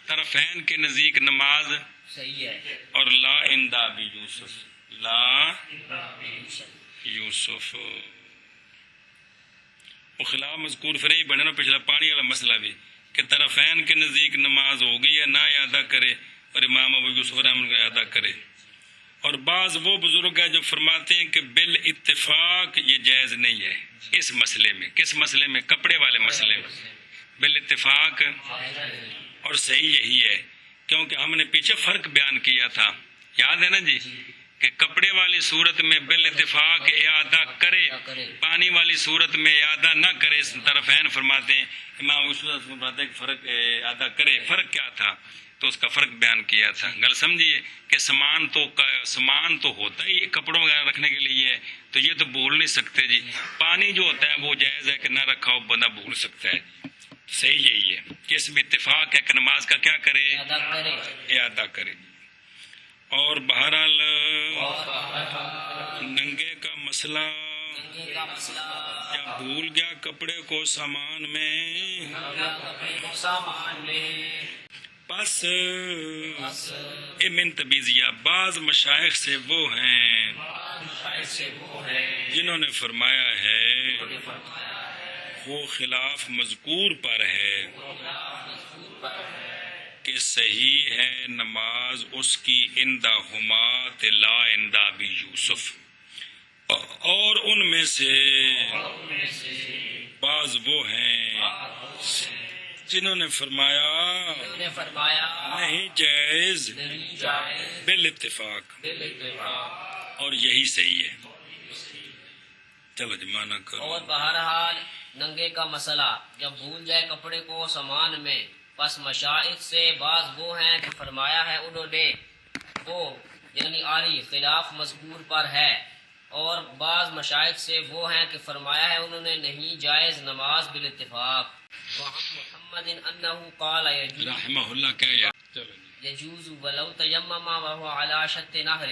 طرفین کے نزدیک نماز صحیح ہے، اور لا عند ابی یوسف، لا یوسف وہ خلاف مذکور پھر ہی بنے نا، پچھلا پانی والا مسئلہ بھی کہ طرفین کے نزدیک نماز ہو گئی ہے، نہ ادا کرے، اور امام ابو یوسف رحمۃ اللہ ادا کرے۔ اور بعض وہ بزرگ ہیں جو فرماتے ہیں کہ بالاتفاق یہ جائز نہیں ہے اس مسئلے میں۔ کس مسئلے میں؟ کپڑے والے مسئلے میں بالاتفاق، اور صحیح یہی ہے کیونکہ ہم نے پیچھے فرق بیان کیا تھا، یاد ہے نا جی، کہ کپڑے والی صورت میں بالاتفاق اعادہ کرے، پانی والی صورت میں اعادہ نہ کرے۔ طرفین فرماتے ہیں، امام یوسف فرماتے ہیں کہ فرق اعادہ کرے۔ فرق کیا تھا؟ تو اس کا فرق بیان کیا تھا۔ گل سمجھیے کہ سامان تو ہوتا ہی کپڑوں وغیرہ رکھنے کے لیے، تو یہ تو بھول نہیں سکتے جی۔ پانی جو ہوتا ہے وہ جائز ہے کہ نہ رکھا ہو بندہ بھول سکتا ہے۔ صحیح یہی ہے کہ اس میں اتفاق ہے کہ نماز کا کیا کرے؟ اعادہ کرے۔ اور بہرحال ننگے کا مسئلہ یا بھول گیا کپڑے کو سامان میں، پس من تبیزیہ، بعض مشائخ سے وہ ہیں جنہوں نے فرمایا ہے وہ خلاف مذکور پر ہے کہ صحیح ہے نماز اس کی عندہما لا عند ابی یوسف۔ اور ان میں سے بعض وہ ہیں جنہوں نے فرمایا نہیں جائز بالاتفاق، اور یہی صحیح ہے۔ چلو جی مانا کرو۔ اور بہرحال ننگے کا مسئلہ جب بھول جائے کپڑے کو سامان میں، پس مشائخ سے بعض وہ ہیں کہ فرمایا ہے انہوں نے وہ یعنی آری خلاف مذکور پر ہے، اور بعض مشائخ سے وہ ہیں کہ فرمایا ہے انہوں نے نہیں جائز نماز بالاتفاق۔ وعن محمد انہو قال رحمہ اللہ کہا يجوز ولو تيمم وهو على شط نهر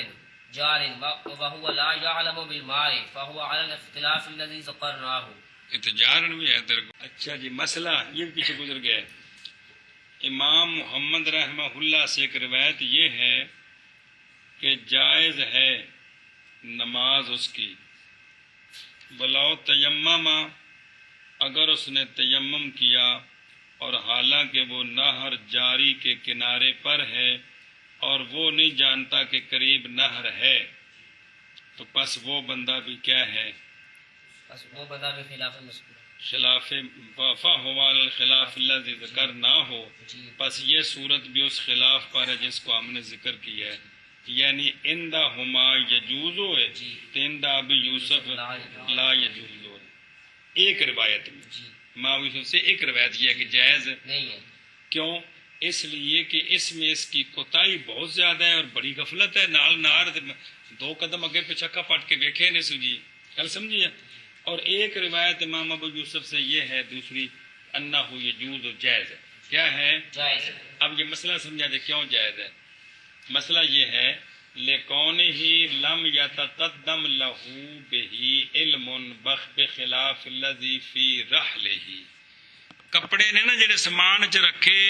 جار وهو لا يعلم بالماء فهو على الاختلاف الذي ذكرناه۔ اتجارن بھی ہے تیرے کو۔ اچھا جی، مسئلہ یہ بھی پیچھے گزر گیا ہے۔ امام محمد رحمہ اللہ سے ایک روایت یہ ہے کہ جائز ہے نماز اس کی، بلاؤ تیمم، اگر اس نے تیمم کیا اور حالانکہ وہ نہر جاری کے کنارے پر ہے اور وہ نہیں جانتا کہ قریب نہر ہے، تو پس وہ بندہ بھی کیا ہے؟ پس وہ بندہ بھی خلاف مذکور، خلاف فَهُوَ عَلَى الْخِلَافِ الَّذِي ذَكَرْنَاهُ، پس یہ صورت بھی اس خلاف پر ہے جس کو ہم نے ذکر کیا ہے، یعنی عندہما یجوز ہے، عند ابی یوسف لا یجوز ہے۔ ایک روایت میں امام یوسف سے ایک روایت یہ ہے کہ جائز نہیں ہے۔ کیوں؟ اس لیے کہ اس میں اس کی کوتاہی بہت زیادہ ہے اور بڑی غفلت ہے، نال نار دو قدم اگے پہ چکا پٹ کے ویکھے نہیں سوجی، کل سمجھیے۔ اور ایک روایت امام ابو یوسف سے یہ ہے دوسری، انہ یجوز جائز ہے۔ کیا ہے؟ جائز۔ اب یہ مسئلہ سمجھا جائے کیوں جائز ہے۔ مسئلہ یہ ہے لِكَوْنِهِ لَمْ يَتَقَدَّمْ لَهُ بِهِ عِلْمٌ بِخِلَافِ الَّذِي فِي رَحْلِهِ، کپڑے نے نا جڑے سامان چ رکھے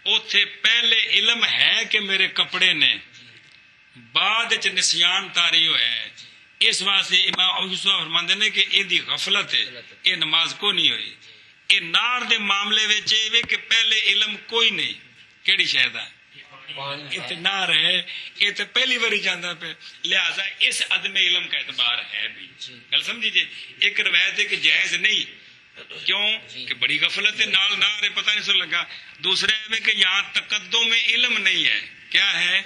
اوتھے پہلے علم ہے کہ میرے کپڑے نے، بعد چ نسیان طاری ہوئے ہے، اس واسطے امام ابو یوسف فرماندے نے کہ یہ دی غفلت ہے، یہ نماز کو نہیں ہوئی۔ یہ نار دے معاملے وچ یہ کہ پہلے علم کوئی نہیں کیڑی شے دا، اتنا ہے یہ تو پہلی باری جانا پہ، لہذا اس عدم علم کا اعتبار ہے بھی، گل سمجھیے۔ ایک روایت ہے کہ جائز نہیں، کیوں کہ بڑی غفلت ہے، نال نہ رہے پتہ نہیں سو لگا۔ دوسرے میں کہ یہاں تقدم میں علم نہیں ہے، کیا ہے؟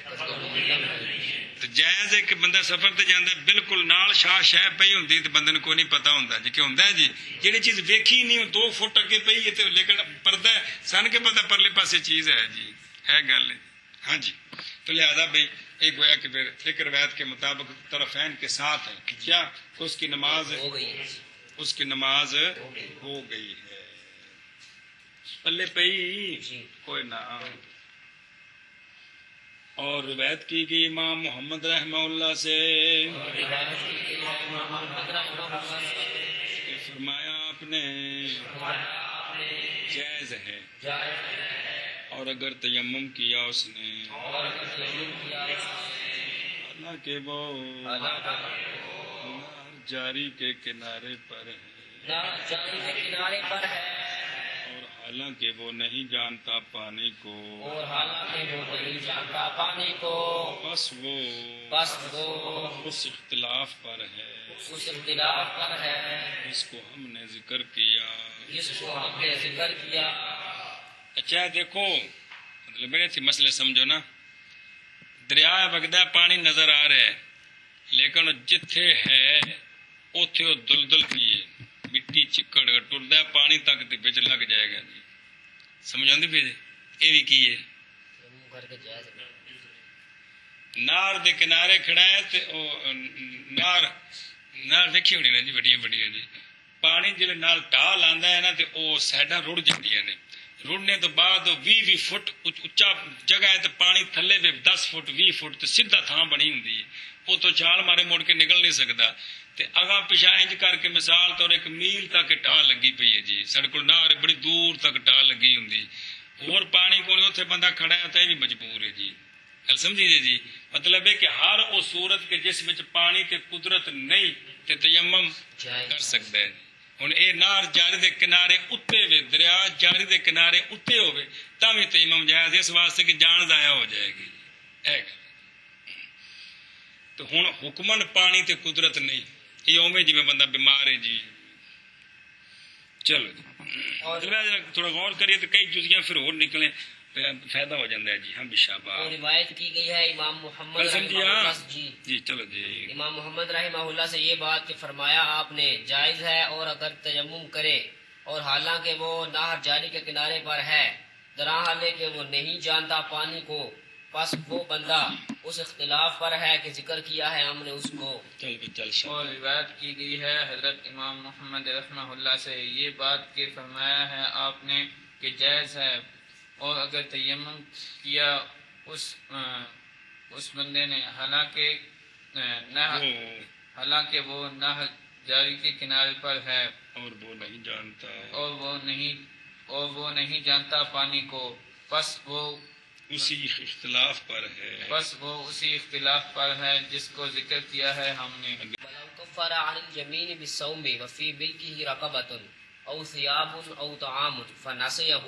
تو جائز ہے کہ بندہ سفر تے جاندا بالکل نال شاہ شہ پئی ہوندی تے بندے کو نہیں پتہ ہوندا جی کہ ہوندا ہے جی، جہی چیز ویکھی نہیں 2 فٹ اگے پئی ہے تے لیکن پردہ سن کے پتہ پرلے پاسے چیز ہے جی، ہے گل۔ ہاں جی، تو لہذا بھائی ایک گویا کہ پھر ایک روایت کے مطابق طرفین کے ساتھ ہے کیا کہ اس کی نماز ہو گئی ہے اس کی نماز ہو گئی ہے پلے پئی جی کوئی نہ اور روایت کی گئی امام محمد رحمہ اللہ سے کہ فرمایا آپ نے جائز ہے اور اگر تیمم کیا اس نے حالانکہ وہ نہر جاری کے کنارے پر ہے کنارے پر ہے اور حالانکہ وہ نہیں جانتا پانی کو اور حالانکہ وہ نہیں جانتا پانی کو بس وہ اس اختلاف پر ہے اس اختلاف پر ہے جس کو ہم نے ذکر کیا جس کو ہم نے ذکر کیا اچھا دیکھو مطلب میرے تھی مسئلے سمجھو نا دریا وگدا پانی نظر آ رہا ہے لیکن جتھے ہے اوتھے وہ دلدل پیے مٹی چکڑ ٹردا ہے پانی تک تے وچ لگ جائے گا جی سمجھ آندی پئی اے وی کی ہے کر کے جائز نار دے کنارے کھڑا ہے تے او نار دیکھی ہونی نا جی بڑی جی پانی جلے نال ٹال آندا ہے نا تے او سائڈاں رڑ جاندیاں نے رڑنے تو بعد 20 فٹ اچا جگہ ہے تو پانی تھلے دے 10 فٹ 20 فٹ تو سیدھا تھان بنی ہوندی ہے وہ تو چھال مارے مڑ کے نکل نہیں سکتا تے اگاں پیچھے انج کر کے مثال طور ایک میل تک ٹال لگی پئی ہے جی سڑک کول نہر بڑی دور تک ٹال لگی ہوندی اور پانی کول اوتھے بندہ کھڑا ہے تے بھی مجبور ہے جی گل سمجھیے جی مطلب ہے کہ ہر او صورت کے جس وچ پانی تے قدرت نہیں تے تیمم کر سکدا ہے ہن اے نہر جاری دے کنارے اتے وے دریا جاری دے کنارے اتے ہوے تاں وی تیمم جائز اس واسطے کہ جان ضائع ہو جائے گی اے گل تو ہن حکمن پانی تے قدرت نہیں یہ اوویں جویں بندہ بیمار ہے جی چلو جی تھوڑا غور کریے تو کئی جزیاں پھر اور نکلیں فائدہ ہو جاتا ہے جی ہم بھی شاباش روایت کی گئی ہے امام محمد جی چلو جی امام محمد رحمہ اللہ سے یہ بات کہ فرمایا آپ نے جائز ہے اور اگر تیمم کرے اور حالانکہ وہ نہر جاری کے کنارے پر ہے درحال کہ وہ نہیں جانتا پانی کو پس وہ بندہ اس اختلاف پر ہے کہ ذکر کیا ہے ہم نے اس کو اور روایت کی گئی ہے حضرت امام محمد رحمہ اللہ سے یہ بات کہ فرمایا ہے آپ نے کہ جائز ہے اور اگر تیمم کیا اس بندے نے حالانکہ وہ نہر جاری کے کنارے پر ہے اور وہ نہیں جانتا اور وہ نہیں جانتا پانی کو پس وہ اسی اختلاف پر ہے جس کو ذکر کیا ہے ہم نے ولو کفر عن اليمين بالصوم وفي ملكه رقبة او ثياب او طعام فنسيه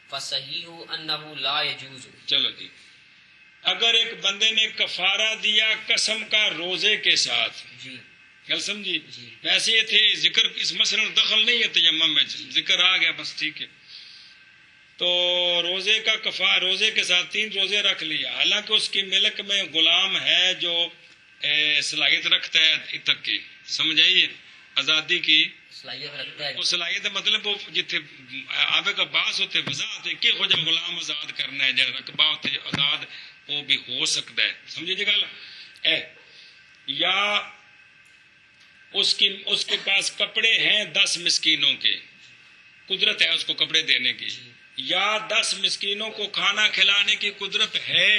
فصحیح انه لا يجوز چلو جی اگر ایک بندے نے کفارہ دیا قسم کا روزے کے ساتھ جی گل سمجھی ویسے یہ تھے ذکر اس مسئلے میں دخل نہیں ہے تیمم میں ذکر آ گیا بس ٹھیک ہے تو روزے کا روزے کے ساتھ 3 روزے رکھ لیا حالانکہ اس کی ملک میں غلام ہے جو صلاحیت رکھتا ہے تک کی سمجھ آئیے آزادی کی صلاحیت رکھتا ہے وہ صلاحیت مطلب وہ جتھے آبے کا باس ہوتے وضاحت ہے کہ ہو جب غلام آزاد کرنا ہے جب رقبہ ہوتے آزاد وہ بھی ہو سکتا ہے سمجھے جی گل یا اس کے پاس کپڑے ہیں 10 مسکینوں کے قدرت ہے اس کو کپڑے دینے کی یا 10 مسکینوں کو کھانا کھلانے کی قدرت ہے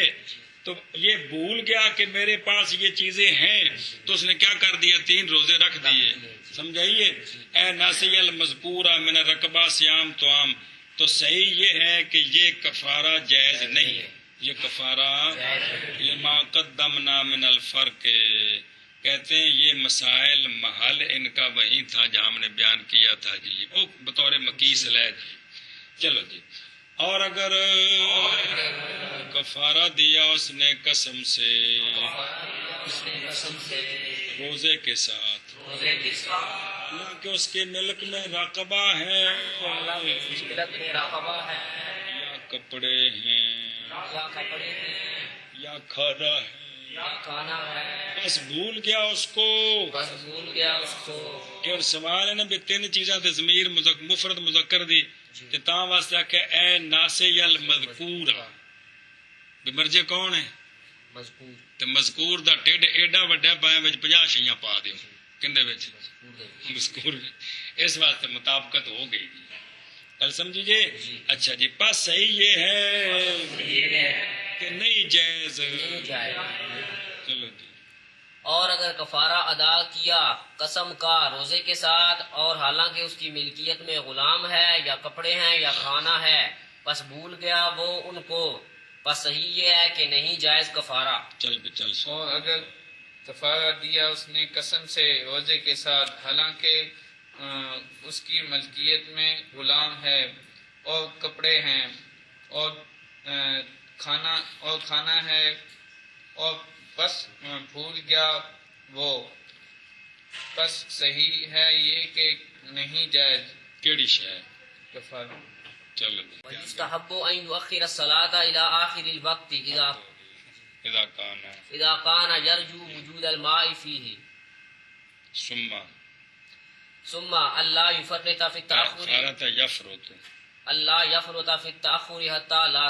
تو یہ بھول گیا کہ میرے پاس یہ چیزیں ہیں تو اس نے کیا کر دیا 3 روزے رکھ دیے سمجھائیے اے ناسی المذکورہ من الرقبہ صیام توام تو صحیح یہ ہے کہ یہ کفارہ جائز نہیں ہے یہ کفارہ لما قدمنا من الفرق کہتے ہیں یہ مسائل محل ان کا وہی تھا جہاں ہم نے بیان کیا تھا جی وہ بطور مقیس ہے جی چلو جی اور اگر کفارہ دیا اس نے قسم سے روزے کے ساتھ کہ اس کے ملک میں رقبہ ہے یا کپڑے ہیں یا کھانا ہے بس بھول گیا اس کو کہ اور سوال ہے نا بھی 3 چیزاں تے ضمیر مفرد مذکر دی تے تاں واسطے کہ اے ناسی المذکور بھی مرجے کون ہے مذکور تے مذکور دا ٹھڈ ایڈا وڈا پایا وچ 50 شیاں پا دیو کندے وچ مذکور اس واسطے مطابقت ہو گئی جی گل سمجھی جی اچھا جی پس صحیح یہ ہے کہ نہیں جائز چلو جی اور اگر کفارہ ادا کیا قسم کا روزے کے ساتھ اور حالانکہ اس کی ملکیت میں غلام ہے یا کپڑے ہیں یا کھانا ہے بس بھول گیا وہ ان کو بس صحیح یہ ہے کہ نہیں جائز کفارہ چل پہ چل سو اور اگر کفارہ دیا اس نے قسم سے روزے کے ساتھ حالانکہ اس کی ملکیت میں غلام ہے اور کپڑے ہیں اور کھانا ہے اور بس بھول گیا وہ بس صحیح ہے یہ کہ نہیں جائز کیڑی شے کفارہ چلو وَيُسْتَحَبُّ أَن يُؤَخِّرَ الصَّلَاةَ إِلَى آخِرِ الْوَقْتِ إِذَا كَانَ يَرْجُو وُجُودَ الْمَاءِ فِيهِ ثُمَّ أَلَّا يُفَرِّطَ فِي التَّأَخُّرِ اللہ یفرط فی التأخر حتی لا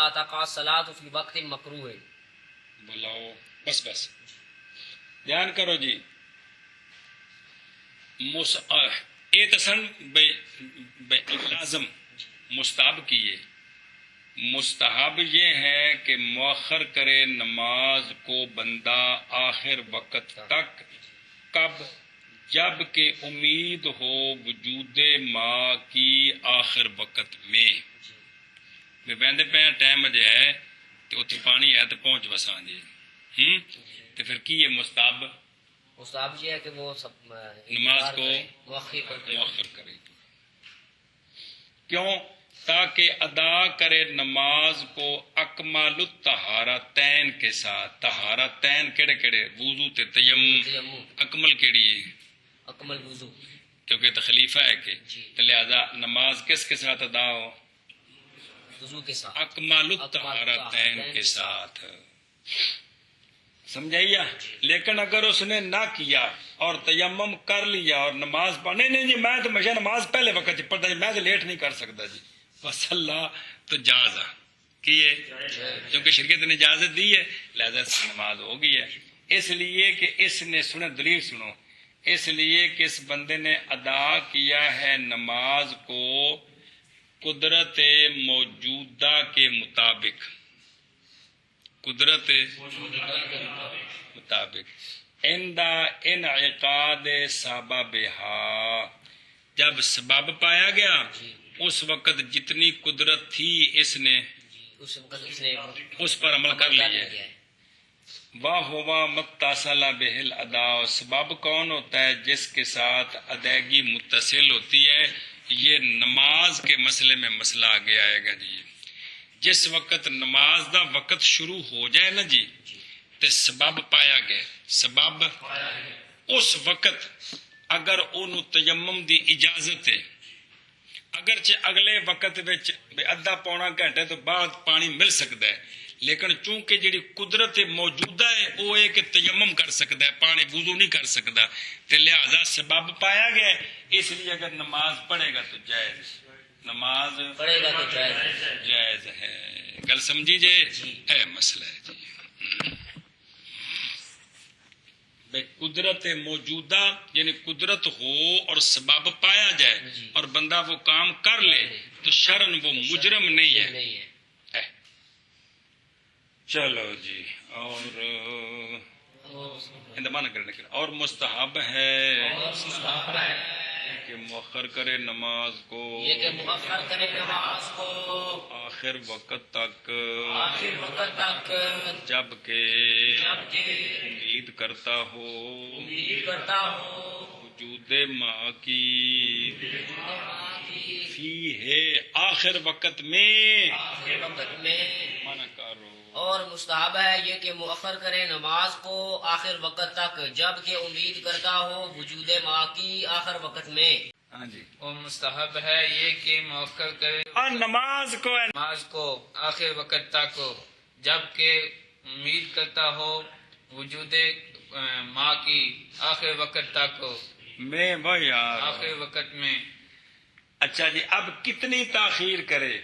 تقع الصلاة فی وقت مکروہ. بلاؤ بس دھیان کرو جی اعتصن لازم مستحب کیے مستحب یہ ہے کہ مؤخر کرے نماز کو بندہ آخر وقت تک کب جب کہ امید ہو وجود ماں کی آخر وقت میں بہندے پہ ٹائم اجے ہے تو اتنے پانی ہے تو پہنچ وساں جی تو پھر کی یہ مستحب یہ ہے کہ وہ سب نماز کو مؤخر کرے کیوں تاکہ ادا کرے نماز کو اکمال الطہارتین کے ساتھ. طہارتین کیڑے کیڑے وضو تے تیمم اکمل کیڑی ہے اکمل وضو کیونکہ تخلیفہ ہے کہ تو لہذا نماز کس کے ساتھ ادا ہو وضو کے ساتھ اکمال الطہارتین کے ساتھ سمجھائیا. لیکن اگر اس نے نہ کیا اور تیمم کر لیا اور نماز پڑھنے نہیں جی میں تو ہمیشہ نماز پہلے وقت پڑھتا جی میں تو لیٹ نہیں کر سکتا جی بس اللہ تو جازا کیے کیونکہ شریعت نے اجازت دی ہے لہذا نماز ہو گئی ہے. اس لیے کہ اس نے سنے دلیل سنو اس لیے کہ اس بندے نے ادا کیا ہے نماز کو قدرت موجودہ کے مطابق انعقاد سببہا جب سبب پایا گیا اس وقت جتنی قدرت تھی اس نے اس پر عمل کر لیا ہے. واہ متصل بہل ادا سبب کون ہوتا ہے جس کے ساتھ ادائیگی متصل ہوتی ہے. یہ نماز کے مسئلے میں مسئلہ آگے آئے گا جی. جس وقت نماز دا وقت شروع ہو جائے نا جی تے سبب پایا گیا سبب اس وقت اگر انہوں تیمم دی اجازت ہے اگرچہ اگلے وقت وچ ادھا پونا گھنٹے تو بعد پانی مل سکتا ہے لیکن چونکہ جڑی قدرت موجودہ ہے وہ ہے کہ تیمم کر سکتا ہے پانی وضو نہیں کر سکتا تے لہذا سبب پایا گیا اس لیے اگر نماز پڑھے گا تو جائز نماز پڑھے گا تو جائز ہے. گل سمجھی جے اے مسئلہ ہے جی بے قدرت موجودہ یعنی قدرت ہو اور سبب پایا جائے اور بندہ وہ کام کر لے تو شرن وہ مجرم نہیں ہے. چلو جی اور مستحب ہے کہ مؤخر کرے نماز کو آخر وقت تک جب کہ امید کرتا ہو وجود ماں کی فی ہے آخر وقت میں منع کرو. اور مستحب ہے یہ کہ مؤخر کرے نماز کو آخر وقت تک جب کہ امید کرتا ہو وجود ماں کی آخر وقت میں. ہاں جی اور مستحب ہے یہ کہ مؤخر کرے اور نماز کو آخر وقت تک جب کہ امید کرتا ہو وجود ماں کی آخر وقت تک میں وہ یار آخر وقت میں. اچھا جی اب کتنی تاخیر کرے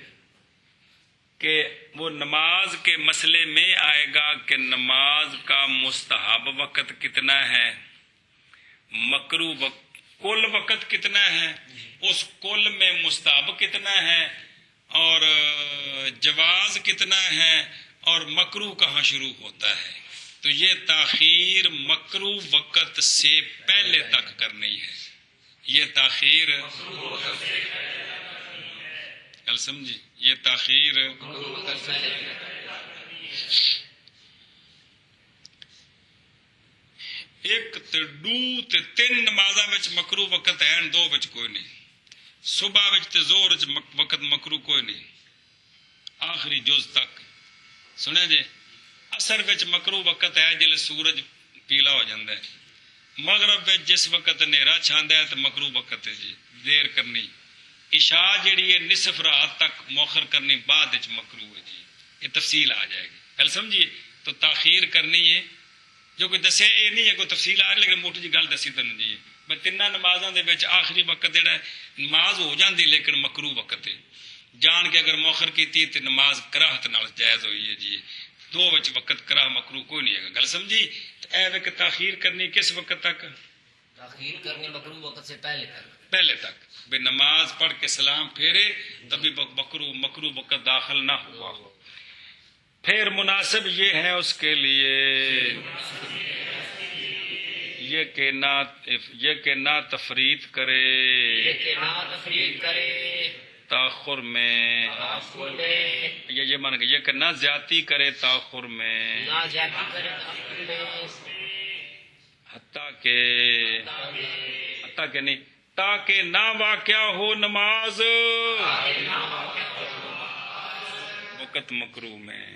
کہ وہ نماز کے مسئلے میں آئے گا کہ نماز کا مستحب وقت کتنا ہے، مکروہ کل وقت کتنا ہے، اس کل میں مستحب کتنا ہے، اور جواز کتنا ہے، اور مکروہ کہاں شروع ہوتا ہے. تو یہ تاخیر مکروہ وقت سے پہلے تک کرنی ہے. یہ تاخیر کل سمجھی، یہ تاخیر ایک تے دو تے تین نمازاں وچ مکروہ وقت ہے، دو وچ کوئی نہیں. صبح وچ تے زور وچ وقت مکروہ کوئی نہیں، آخری جز تک سنے جے. اثر وچ مکروہ وقت ہے جلے سورج پیلا ہو جاندہ ہے. مغرب وچ جس وقت نیرا چھاندا ہے تو مکروہ وقت ہے جی، دیر کرنی. عشاء جڑی ہے نصف رات تک مؤخر کرنی، بعد وچ مکروہ ہے جی. یہ تفصیل آ جائے گی، گل سمجھیے. تو تاخیر کرنی ہے جو کوئی دسے، یہ نہیں ہے کوئی تفصیل آ رہی، لیکن موٹی جی گل دسی تنوں جی. بس تیناں نمازاں دے وچ آخری وقت جڑا ہے نماز ہو جاندی لیکن مکروہ وقت ہے. جان کے اگر مؤخر کیتی تو نماز کراہت نال جائز ہوئی ہے جی. دو وچ وقت کراہ مکروہ کوئی نہیں ہے. گل سمجھی. اے وقت تاخیر کرنی کس وقت تک؟ تاخیر کرنی مکروہ وقت سے پہلے تک، پہلے تک. بے نماز پڑھ کے سلام پھیرے تبھی مکروہ وقت داخل نہ ہوا. پھر مناسب یہ ہے اس کے لیے یہ کہ نہ تفریط کرے تاخر میں، یہ مان کے یہ کہ نہ زیادتی کرے تاخر میں، حتیٰ کہ نہیں تاکہ نہ واقع ہو نماز وقت مکروہ میں.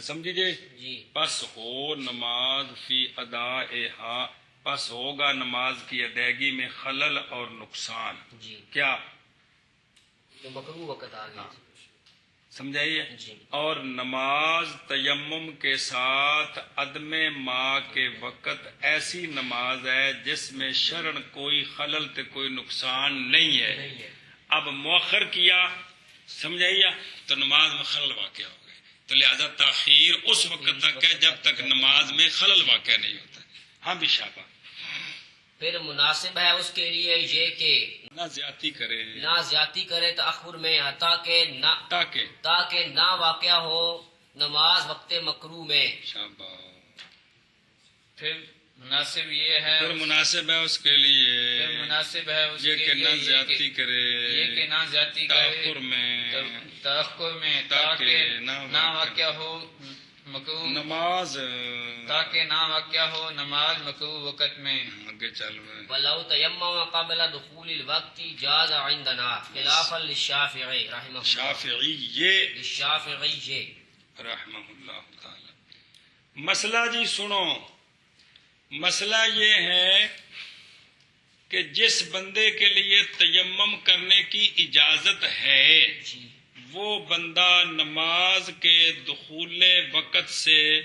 سمجھیے جی. پس ہو نماز فی ادائہا، پس ہوگا نماز کی ادائیگی میں خلل اور نقصان. جی. کیا تو مکروہ وقت آ گیا. سمجھائیے. جی. اور نماز تیمم کے ساتھ عدم ما کے وقت ایسی نماز ہے جس میں شرعن کوئی خلل تے کوئی نقصان نہیں ہے. اب مؤخر کیا، سمجھائیے، تو نماز میں خلل واقع ہو گئے. تو لہذا تاخیر اس وقت تک ہے جب تک نماز میں خلل واقع نہیں ہوتا. ہاں بھی شابہ. پھر مناسب ہے اس کے لیے یہ کہ نہ زیادتی کرے تاخر میں، حتیٰ کہ نہ تاکہ نہ واقع ہو نماز وقت مکروہ میں. شابہ. پھر مناسب یہ ہے، پھر مناسب ہے اس کے لیے یہ کہ نہ زیادتی کرے تاخر میں تاکہ نہ واقع ہو مکروہ نماز، تاکہ نہ واقع ہو نماز مکروہ وقت میں. آگے چل رہے. ولو تیمم قبل دخول الوقت جاز عندنا خلافا للشافعی رحمہ اللہ. شافعی رحمہ اللہ تعالی. مسئلہ جی سنو، مسئلہ یہ ہے کہ جس بندے کے لیے تیمم کرنے کی اجازت ہے وہ بندہ نماز کے دخول وقت سے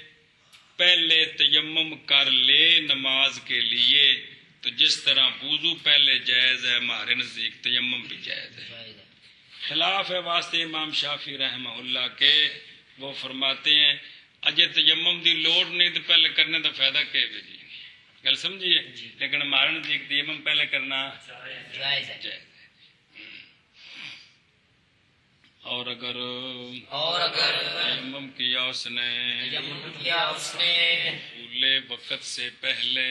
پہلے تیمم کر لے نماز کے لیے. تو جس طرح وضو پہلے جائز ہے ہمارے نزدیک تیمم بھی جائز ہے. خلاف ہے واسطے امام شافعی رحمہ اللہ کے، وہ فرماتے ہیں اجے تیمم دی لوڑ نہیں تو پہلے کرنے کا فائدہ کہ جی. گل سمجھیے. لیکن ہمارے نزدیک تیمم پہلے کرنا جائز ہے. اور اگر تیمم کیا اس نے دخول وقت سے پہلے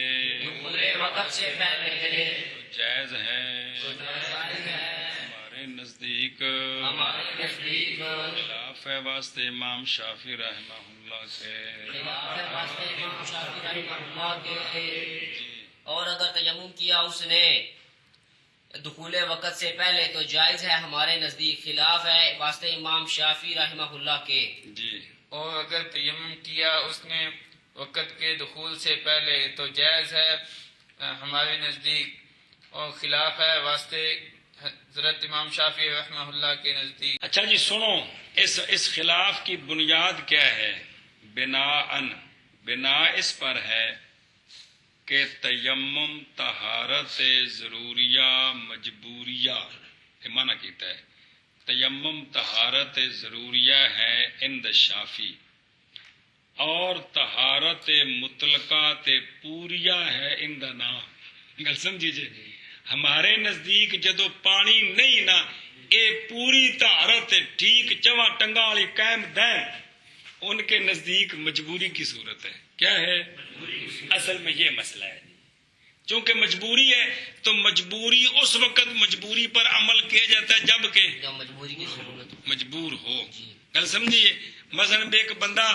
جائز ہے ہمارے نزدیک. خلاف ہے واسطے امام شافعی رحمہ اللہ کے. اور اگر تیمم کیا اس نے دخول وقت سے پہلے تو جائز ہے ہمارے نزدیک. خلاف ہے واسطے امام شافعی رحمہ اللہ کے. جی. اور اگر تیمم کیا اس نے وقت کے دخول سے پہلے تو جائز ہے ہمارے نزدیک، اور خلاف ہے واسطے حضرت امام شافعی رحمہ اللہ کے نزدیک. اچھا جی سنو، اس خلاف کی بنیاد کیا ہے؟ بنا اس پر ہے کہ تیمم طہارت ضروریہ مجبوریہ معنی کیتا ہے. تیمم طہارت ضروریہ ہے عند شافی، اور طہارت مطلقہ تے پوریا ہے عند نا۔ گل سمجھیجے، ہمارے نزدیک جدو پانی نہیں نا اے پوری طہارت ٹھیک چواں ٹنگا والی قائم دائم، ان کے نزدیک مجبوری کی صورت ہے۔ کیا ہے؟ اصل میں یہ مسئلہ ہے، چونکہ مجبوری ہے تو مجبوری اس وقت مجبوری پر عمل کیا جاتا ہے جب کہ مجبوری کی ضرورت مجبور ہو۔ گل سمجھیے، مثلا ایک بندہ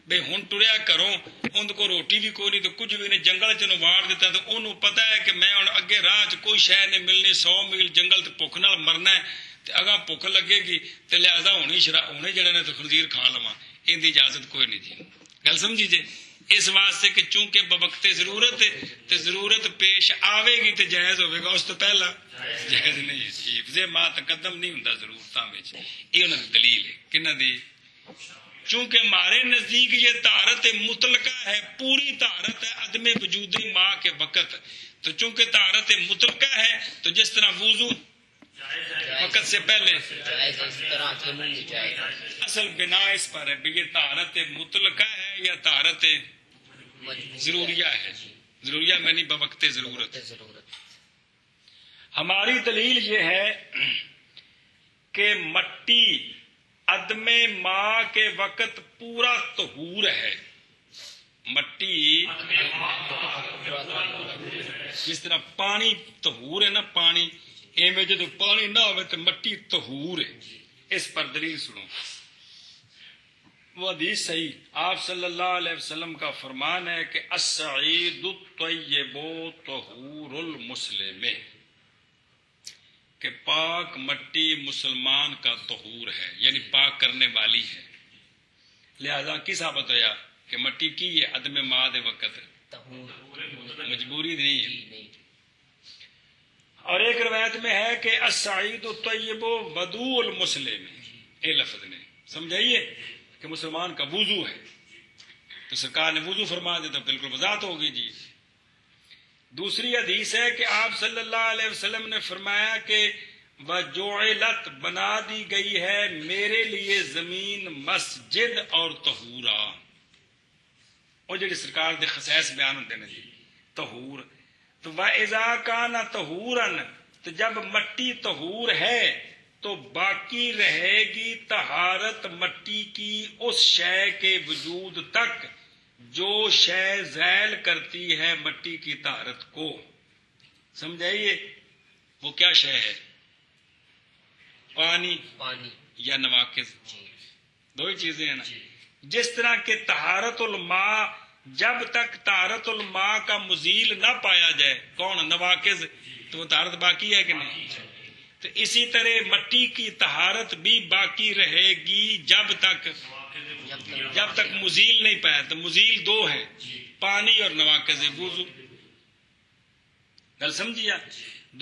بے ہن ٹریا کروں، ان کو روٹی بھی کوئی نہیں تو کچھ بھی نہیں، جنگل چ واڑ دیتا تو انہوں پتا ہے کہ میں ہن اگے راہ چ کوئی شے نہیں ملنی، 100 میل جنگل تے بھوک نال مرنا ہے، تے اگاں بھوک لگے گی تے لہذا ہونے جڑے نے تو خنزیر کھا لواں، ان دی اجازت کوئی نہیں جی۔ گل سمجھی جی، اس واسطے کہ چونکہ بوقت ضرورت ہے تے ضرورت پیش آوے گی تے جائز ہوے گا، اس تو پہلا جائز نہیں ہے۔ حفظ ما تقدم نہیں ہوندا ضرورتاں وچ، یہ انہاں دی دلیل ہے۔ کنہاں دی؟ چونکہ ہمارے نزدیک یہ طہارت مطلقہ ہے، پوری طہارت ہے عدم وجود ماء کے وقت، تو چونکہ طہارت مطلقہ ہے تو جس طرح وضو وقت سے پہلے اصل بنا اس پر ہے کہ یہ طہارت مطلقہ ہے یا طہارت ضروریہ ہے۔ ضروریہ میں نہیں بوقت ضرورت۔ ہماری دلیل یہ ہے کہ مٹی عدم ماء کے وقت پورا طہور ہے۔ مٹی جس طرح پانی طہور ہے نا، پانی ایویں جدو پانی نہ ہوئے تو مٹی طہور ہے۔ اس پر دلیل سنو، وہ حدیث صحیح، آپ صلی اللہ علیہ وسلم کا فرمان ہے کہ السعید الطیب طہور المسلم، کہ پاک مٹی مسلمان کا طہور ہے، یعنی پاک کرنے والی ہے۔ لہذا کی ثابت ہوا کہ مٹی کی ہے عدم ماء دے وقت مجبوری نہیں ہے۔ اور ایک روایت میں ہے کہ السعید الطیب وضوء المسلم، اے لفظ نے سمجھائیے کہ مسلمان کا وضو ہے، تو سرکار نے وضو فرما دیا تو بالکل وضاحت ہوگی جی۔ دوسری حدیث ہے کہ آپ صلی اللہ علیہ وسلم نے فرمایا کہ وَجُعِلَتْ بنا دی گئی ہے میرے لیے زمین مسجد اور طہورا۔ اور جڑی سرکار دے خصائص بیان ہوندے نے جی، طہور تو وَإِذَا كَانَ طَهُورًا، تو جب مٹی طہور ہے تو باقی رہے گی طہارت مٹی کی اس شے کے وجود تک جو شے زائل کرتی ہے مٹی کی طہارت کو۔ سمجھائیے وہ کیا شے ہے؟ پانی یا نواقض، دو ہی چیزیں ہیں نا۔ جس طرح کہ طہارت الماء، جب تک طہارت الماء کا مزیل نہ پایا جائے، کون؟ نواقض، تو وہ طہارت باقی ہے کہ نہیں؟ تو اسی طرح مٹی کی طہارت بھی باقی رہے گی جب تک مزیل نہیں پایا۔ تو مزیل دو ہے، پانی اور نواقض وضو۔ گل سمجھیا؟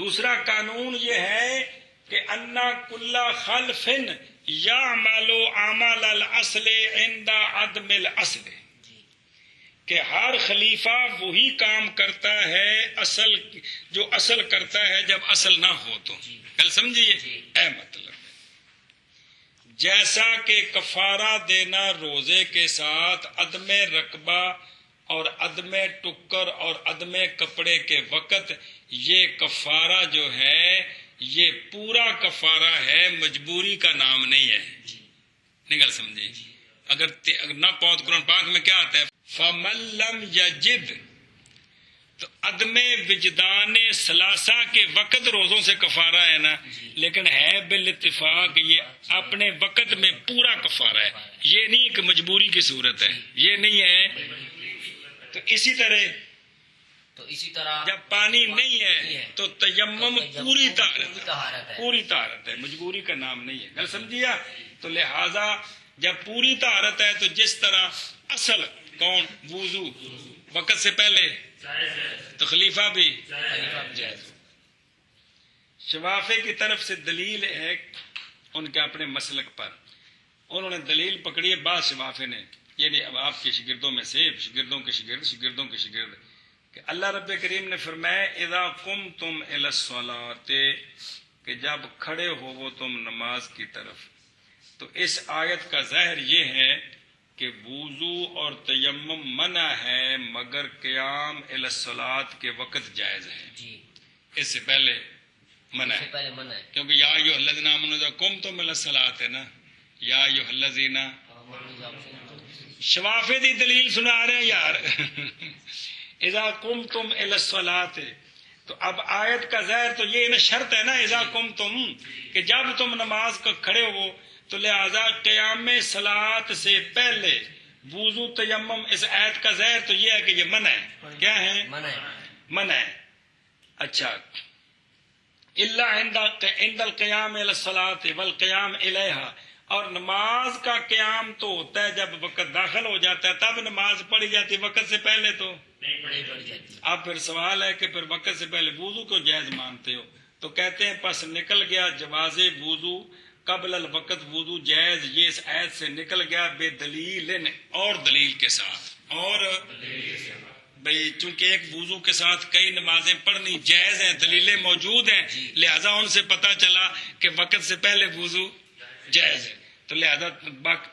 دوسرا قانون یہ ہے کہ انا کل خلف یعمل عمل الاصل عند عدم الاصل، کہ ہر خلیفہ وہی کام کرتا ہے جو اصل کرتا ہے جب اصل نہ ہو تو۔ گل سمجھیے؟ اے مطلب جیسا کہ کفارہ دینا روزے کے ساتھ عدم رقبہ اور عدم ٹکر اور عدم کپڑے کے وقت، یہ کفارہ جو ہے یہ پورا کفارہ ہے، مجبوری کا نام نہیں ہے۔ نہیں گل سمجھے؟ اگر نہ پہنچ قرآن پاک میں کیا آتا ہے؟ فَمَن لَّمْ يَجِدْ، تو عدم وجدان ثلاثہ کے وقت روزوں سے کفارہ ہے نا، لیکن ہے بالاتفاق یہ اپنے وقت میں پورا کفارہ ہے، یہ نہیں کہ مجبوری کی صورت ہے، یہ نہیں ہے۔ تو اسی طرح جب پانی نہیں ہے تو تیمم پوری طہارت ہے، مجبوری کا نام نہیں ہے۔ گل سمجھیا؟ تو لہذا جب پوری طہارت ہے تو جس طرح اصل کون؟ وضو وقت سے پہلے، تو خلیفہ بھی جائز۔ شوافے کی طرف سے دلیل ہے ان کے اپنے مسلک پر، انہوں نے دلیل پکڑی ہے بعض شوافے نے، یعنی اب آپ کے شاگردوں میں سے شاگردوں کے شاگرد کہ اللہ رب کریم نے فرمایا اذا قمتم الی الصلاۃ، کہ جب کھڑے ہو وہ تم نماز کی طرف. تو اس آیت کا ظاہر یہ ہے کہ وضو اور تیمم منع ہے مگر قیام الی الصلاۃ کے وقت جائز ہے. جی اس سے پہلے منع اس سے ہے، پہلے منع ہے. کیونکہ یا ایھا الذین آمنوا اذا قمتم الی الصلاۃ ہے نا، یا ایھا الذین. شوافی دی دلیل سنا رہے ہیں یار. اذا قمتم الی الصلاۃ، تو اب آیت کا ظاہر تو یہ نا شرط ہے نا اذا قمتم، کہ جب تم نماز کو کھڑے ہو، تو لہذا قیام صلاۃ سے پہلے وضو تیمم، اس آیت کا ظاہر تو یہ ہے کہ یہ منع ہے. کیا ہے؟ منع ہے. منع ہے. اچھا، الا عند القیام الی الصلاۃ والقیام الیہا، اور نماز کا قیام تو ہوتا ہے جب وقت داخل ہو جاتا ہے، تب نماز پڑھی جاتی ہے، وقت سے پہلے تو نہیں پڑھی جاتی. اب پھر سوال ہے کہ پھر وقت سے پہلے وضو کو جائز مانتے ہو؟ تو کہتے ہیں پس نکل گیا جواز وضو قبل الوقت، وضو جائز یہ اس آیت سے نکل گیا بے دلیل، اور دلیل کے ساتھ. اور بھئی چونکہ ایک وضو کے ساتھ کئی نمازیں پڑھنی جائز ہیں، دلیلیں موجود ہیں، لہذا ان سے پتہ چلا کہ وقت سے پہلے وضو جائز ہے، تو لہذا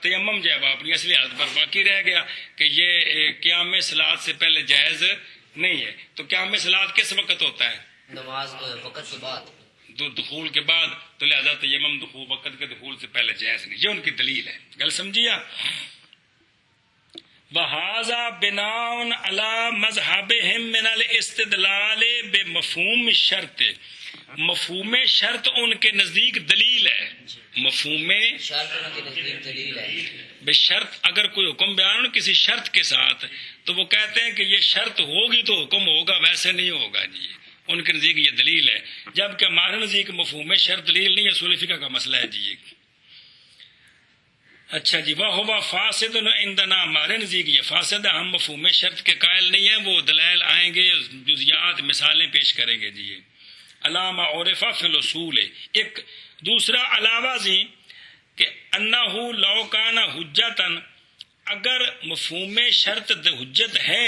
تیمم جو ہے وہ اپنی اصلی حالت پر باقی رہ گیا کہ یہ قیام صلاۃ سے پہلے جائز نہیں ہے. تو قیام صلاۃ کس وقت ہوتا ہے؟ نماز وقت کے بعد، دخول کے بعد، تو لہذا تیمم دخول وقت کے دخول سے پہلے جائز نہیں. یہ ان کی دلیل ہے. گل سمجھیا؟ وَهَذَا بِنَاءٌ عَلَى مَذْهَبِهِمْ مِنَ الْاِسْتِدْلَالِ بِمَفْهُومِ الشَّرْطِ. مفہوم شرط ان کے نزدیک دلیل ہے. مفہوم شرط ان کے نزدیک دلیل ہے. بے شرط اگر کوئی حکم بیان ہو کسی شرط کے ساتھ، تو وہ کہتے ہیں کہ یہ شرط ہوگی تو حکم ہوگا، ویسے نہیں ہوگا. جی ان کے نزدیک یہ دلیل ہے، جبکہ ہمارے نزدیک مفہوم شرط دلیل نہیں ہے، اصول فقہ کا مسئلہ ہے. جی اچھا جی، وَهُوَ فاسد عندنا، ہمارے نزدیک یہ فاسد ہے، ہم مفہوم شرط کے قائل نہیں ہیں. وہ دلائل آئیں گے، جزیات مثالیں پیش کریں گے. جی علامہ عرفہ فی الاصول، ایک دوسرا علاوہ جی کہ انہو لو کان حجتن، اگر مفہوم شرط حجت ہے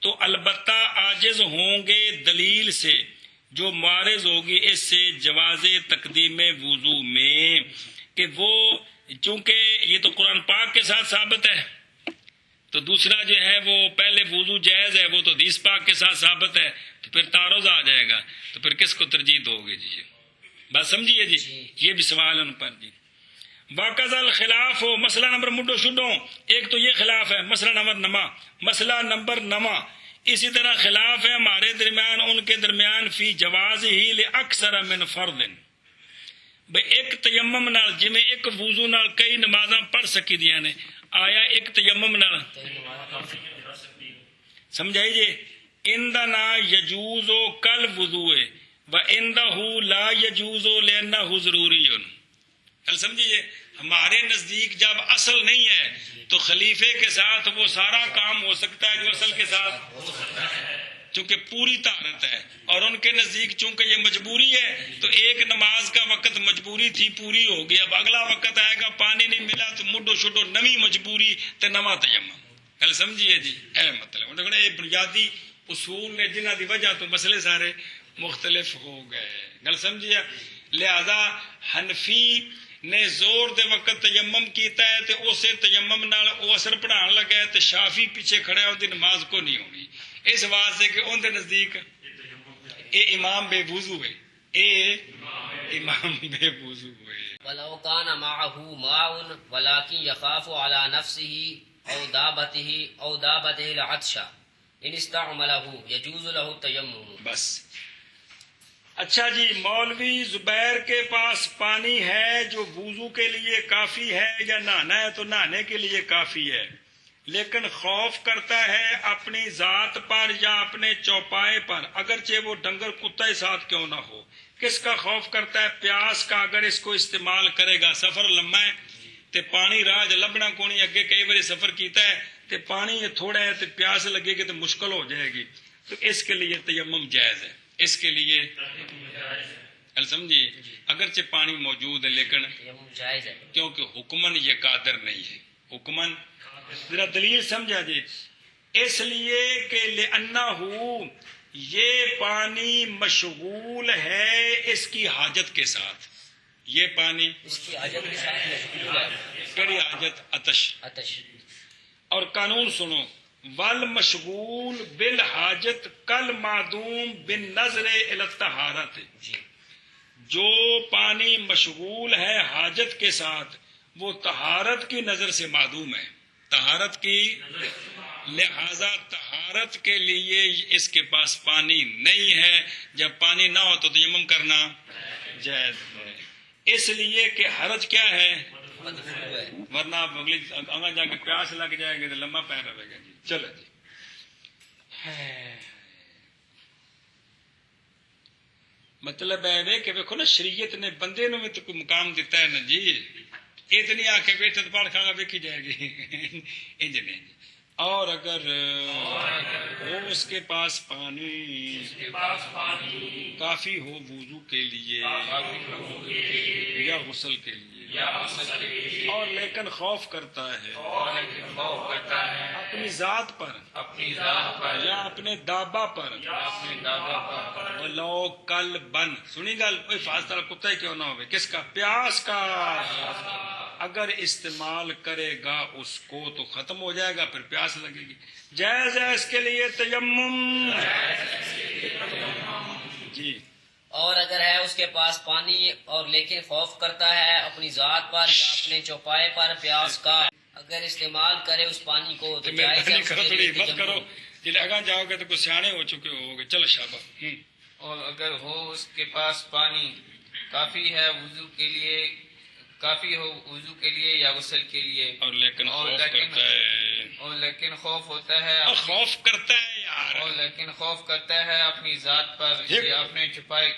تو البتہ عاجز ہوں گے دلیل سے جو معارض ہوگی اس سے جواز تقدیم وضو میں، کہ وہ چونکہ یہ تو قرآن پاک کے ساتھ ثابت ہے، تو دوسرا جو ہے وہ پہلے وضو جائز ہے، وہ تو حدیث پاک کے ساتھ ثابت ہے، تو پھر تعارض آ جائے گا، تو پھر کس کو ترجیح دو گے؟ جی بات سمجھیے. جی یہ بھی سوال ان پر. جی باقاعدہ الخلاف ہو، مسئلہ نمبر مڈو شڈو، ایک تو یہ خلاف ہے مسئلہ نمبر نما، مسئلہ نمبر نما اسی طرح خلاف ہے ہمارے درمیان ان کے درمیان فی جواز ہی لاکثر من فرض. بھئی ایک تیمم نال جویں ایک وضو نال کئی نمازاں پڑھ سکی دیاں نے، آیا ایک تیمم نال سمجھائی جی؟ اندنا یجوز کل وضو و اندہ لا یجوز لأنہ ضروری. کل سمجھیے، ہمارے نزدیک جب اصل نہیں ہے تو خلیفے کے ساتھ وہ سارا کام ہو سکتا ہے جو اصل کے ساتھ ہو سکتا ہے، چونکہ پوری طہارت ہے. اور ان کے نزدیک چونکہ یہ مجبوری ہے تو ایک نماز کا وقت مجبوری تھی پوری ہو گئی، اب اگلا وقت آئے گا پانی نہیں ملا تو مڈو شڈو نوی مجبوری تے نواں تیمم. کل سمجھیے جی؟ اے مطلب یہ بنیادی اصول نے جنہ دی وجہ تو مسئلے سارے مختلف ہو گئے. گل سمجھیے؟ لہذا حنفی نے زور دے وقت تیمم کیتا ہے تے اسے تیمم نال او اثر پڑھان لگا ہے تے شافی پیچھے کھڑا ہے، اودی نماز کو نہیں ہونی، اس واسطے کہ ان دے نزدیک اے امام بے وضو ہے، اے امام بے وضو ہے. ولو كان معه ماء ولكن يخاف على نفسه او دابته العطش ان استعمله يجوز له التيمم. بس اچھا جی، مولوی زبیر کے پاس پانی ہے جو وضو کے لیے کافی ہے یا نہانا ہے تو نہانے کے لیے کافی ہے، لیکن خوف کرتا ہے اپنی ذات پر یا اپنے چوپائے پر، اگرچہ وہ ڈنگر کتا ہی ساتھ کیوں نہ ہو. کس کا خوف کرتا ہے؟ پیاس کا. اگر اس کو استعمال کرے گا، سفر لمبا ہے تے پانی راج لبنا کونی، اگے کئی بار سفر کیتا ہے تے پانی تھوڑا ہے تے پیاس لگے گی تو مشکل ہو جائے گی، تو اس کے لیے تیمم جائز ہے. اس کے لیے سمجھیے اگرچہ پانی موجود ہے لیکن جائز ہے، کیونکہ حکمن یہ قادر نہیں ہے. حکمن ذرا دلیل سمجھا جی، اس لیے کہ لأنہ یہ پانی مشغول ہے اس کی حاجت کے ساتھ. یہ پانی اس کی حاجت کے ساتھ مشغول ہے. کڑی حاجت عطش. آتش. اور قانون سنو، والمشغول بالحاجت کل معدوم بالنظر الی الطہارت. جی. جو پانی مشغول ہے حاجت کے ساتھ وہ طہارت کی نظر سے معدوم ہے. طہارت کی، لہذا طہارت کے لیے اس کے پاس پانی نہیں ہے. جب پانی نہ ہو تو تیمم کرنا جائز ہے، اس لیے کہ حرج کیا ہے، مدفوع ہے. ورنہ آپ اگلی آگے جا کے پیاس لگ جائے گی تو لمبا پیر رہے گا. جی چلو جی. مطلب ہے کہ دیکھو نا، شریعت نے بندے نو بھی تو کوئی مقام دیتا ہے نا جی. اتنی آ کے بیٹھے تو پاڑ کھانا دیکھی جائے گی. انج نہیں. اور اگر وہ اس کے پاس پانی کافی ہو وضو کے لیے یا غسل کے لیے، اور لیکن خوف کرتا ہے اپنی ذات پر یا اپنے دابا پر، ولو کل بن، سنی گل، کوئی فاصلہ کتا ہی کیوں نہ ہوئے، کس کا، پیاس کا، اگر استعمال کرے گا اس کو تو ختم ہو جائے گا، پھر پیاس لگے گی. جائز ہے اس کے لیے تیمم. جی. اور اگر ہے اس کے پاس پانی اور لیکن خوف کرتا ہے اپنی ذات پر یا اپنے چوپائے پر پیاس کا، اگر استعمال کرے اس پانی کو تو جائز ہے مہربانی اس کرو، کے تھوڑی لیے ہمت کرو، تیمم. جی اگاں جاؤ گے تو کچھ سیانے ہو چکے ہو گے. چلو شاباش. اور اگر ہو اس کے پاس پانی کافی ہے وضو کے لیے، کافی ہو وضو کے لیے یا غسل کے لیے، اور لیکن خوف کرتا ہے، اور لیکن خوف ہوتا ہے اور خوف کرتا ہے یار، اور لیکن خوف کرتا ہے اپنی ذات پر یا اپنے چھپائے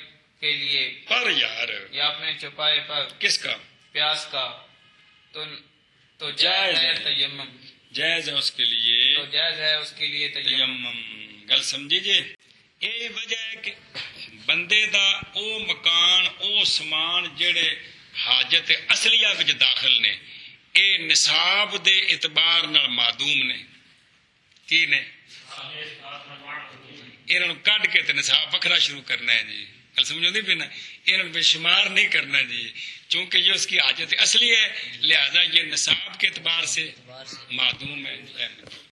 کے لیے، پر یار یا اپنے چھپائے پر کس کا، پیاس کا، تو جائز ہے تیمم. جائز ہے اس کے لیے تو جائز ہے اس کے لیے تیمم. تیمم. گل سمجھی جی. یہ وجہ ہے کہ بندے دا او مکان، او سامان جڑے حاجت اصلیہ وچ داخل نے، اے نصاب دے اعتبار نال معدوم نے. کی نے انہوں کڈ کے تے نصاب وکھرا شروع کرنا ہے جی. گل سمجھو نہیں پینا، انہوں بے شمار نہیں کرنا جی، چونکہ یہ اس کی حاجت اصلی ہے، لہذا یہ نصاب کے اعتبار سے معدوم ہے.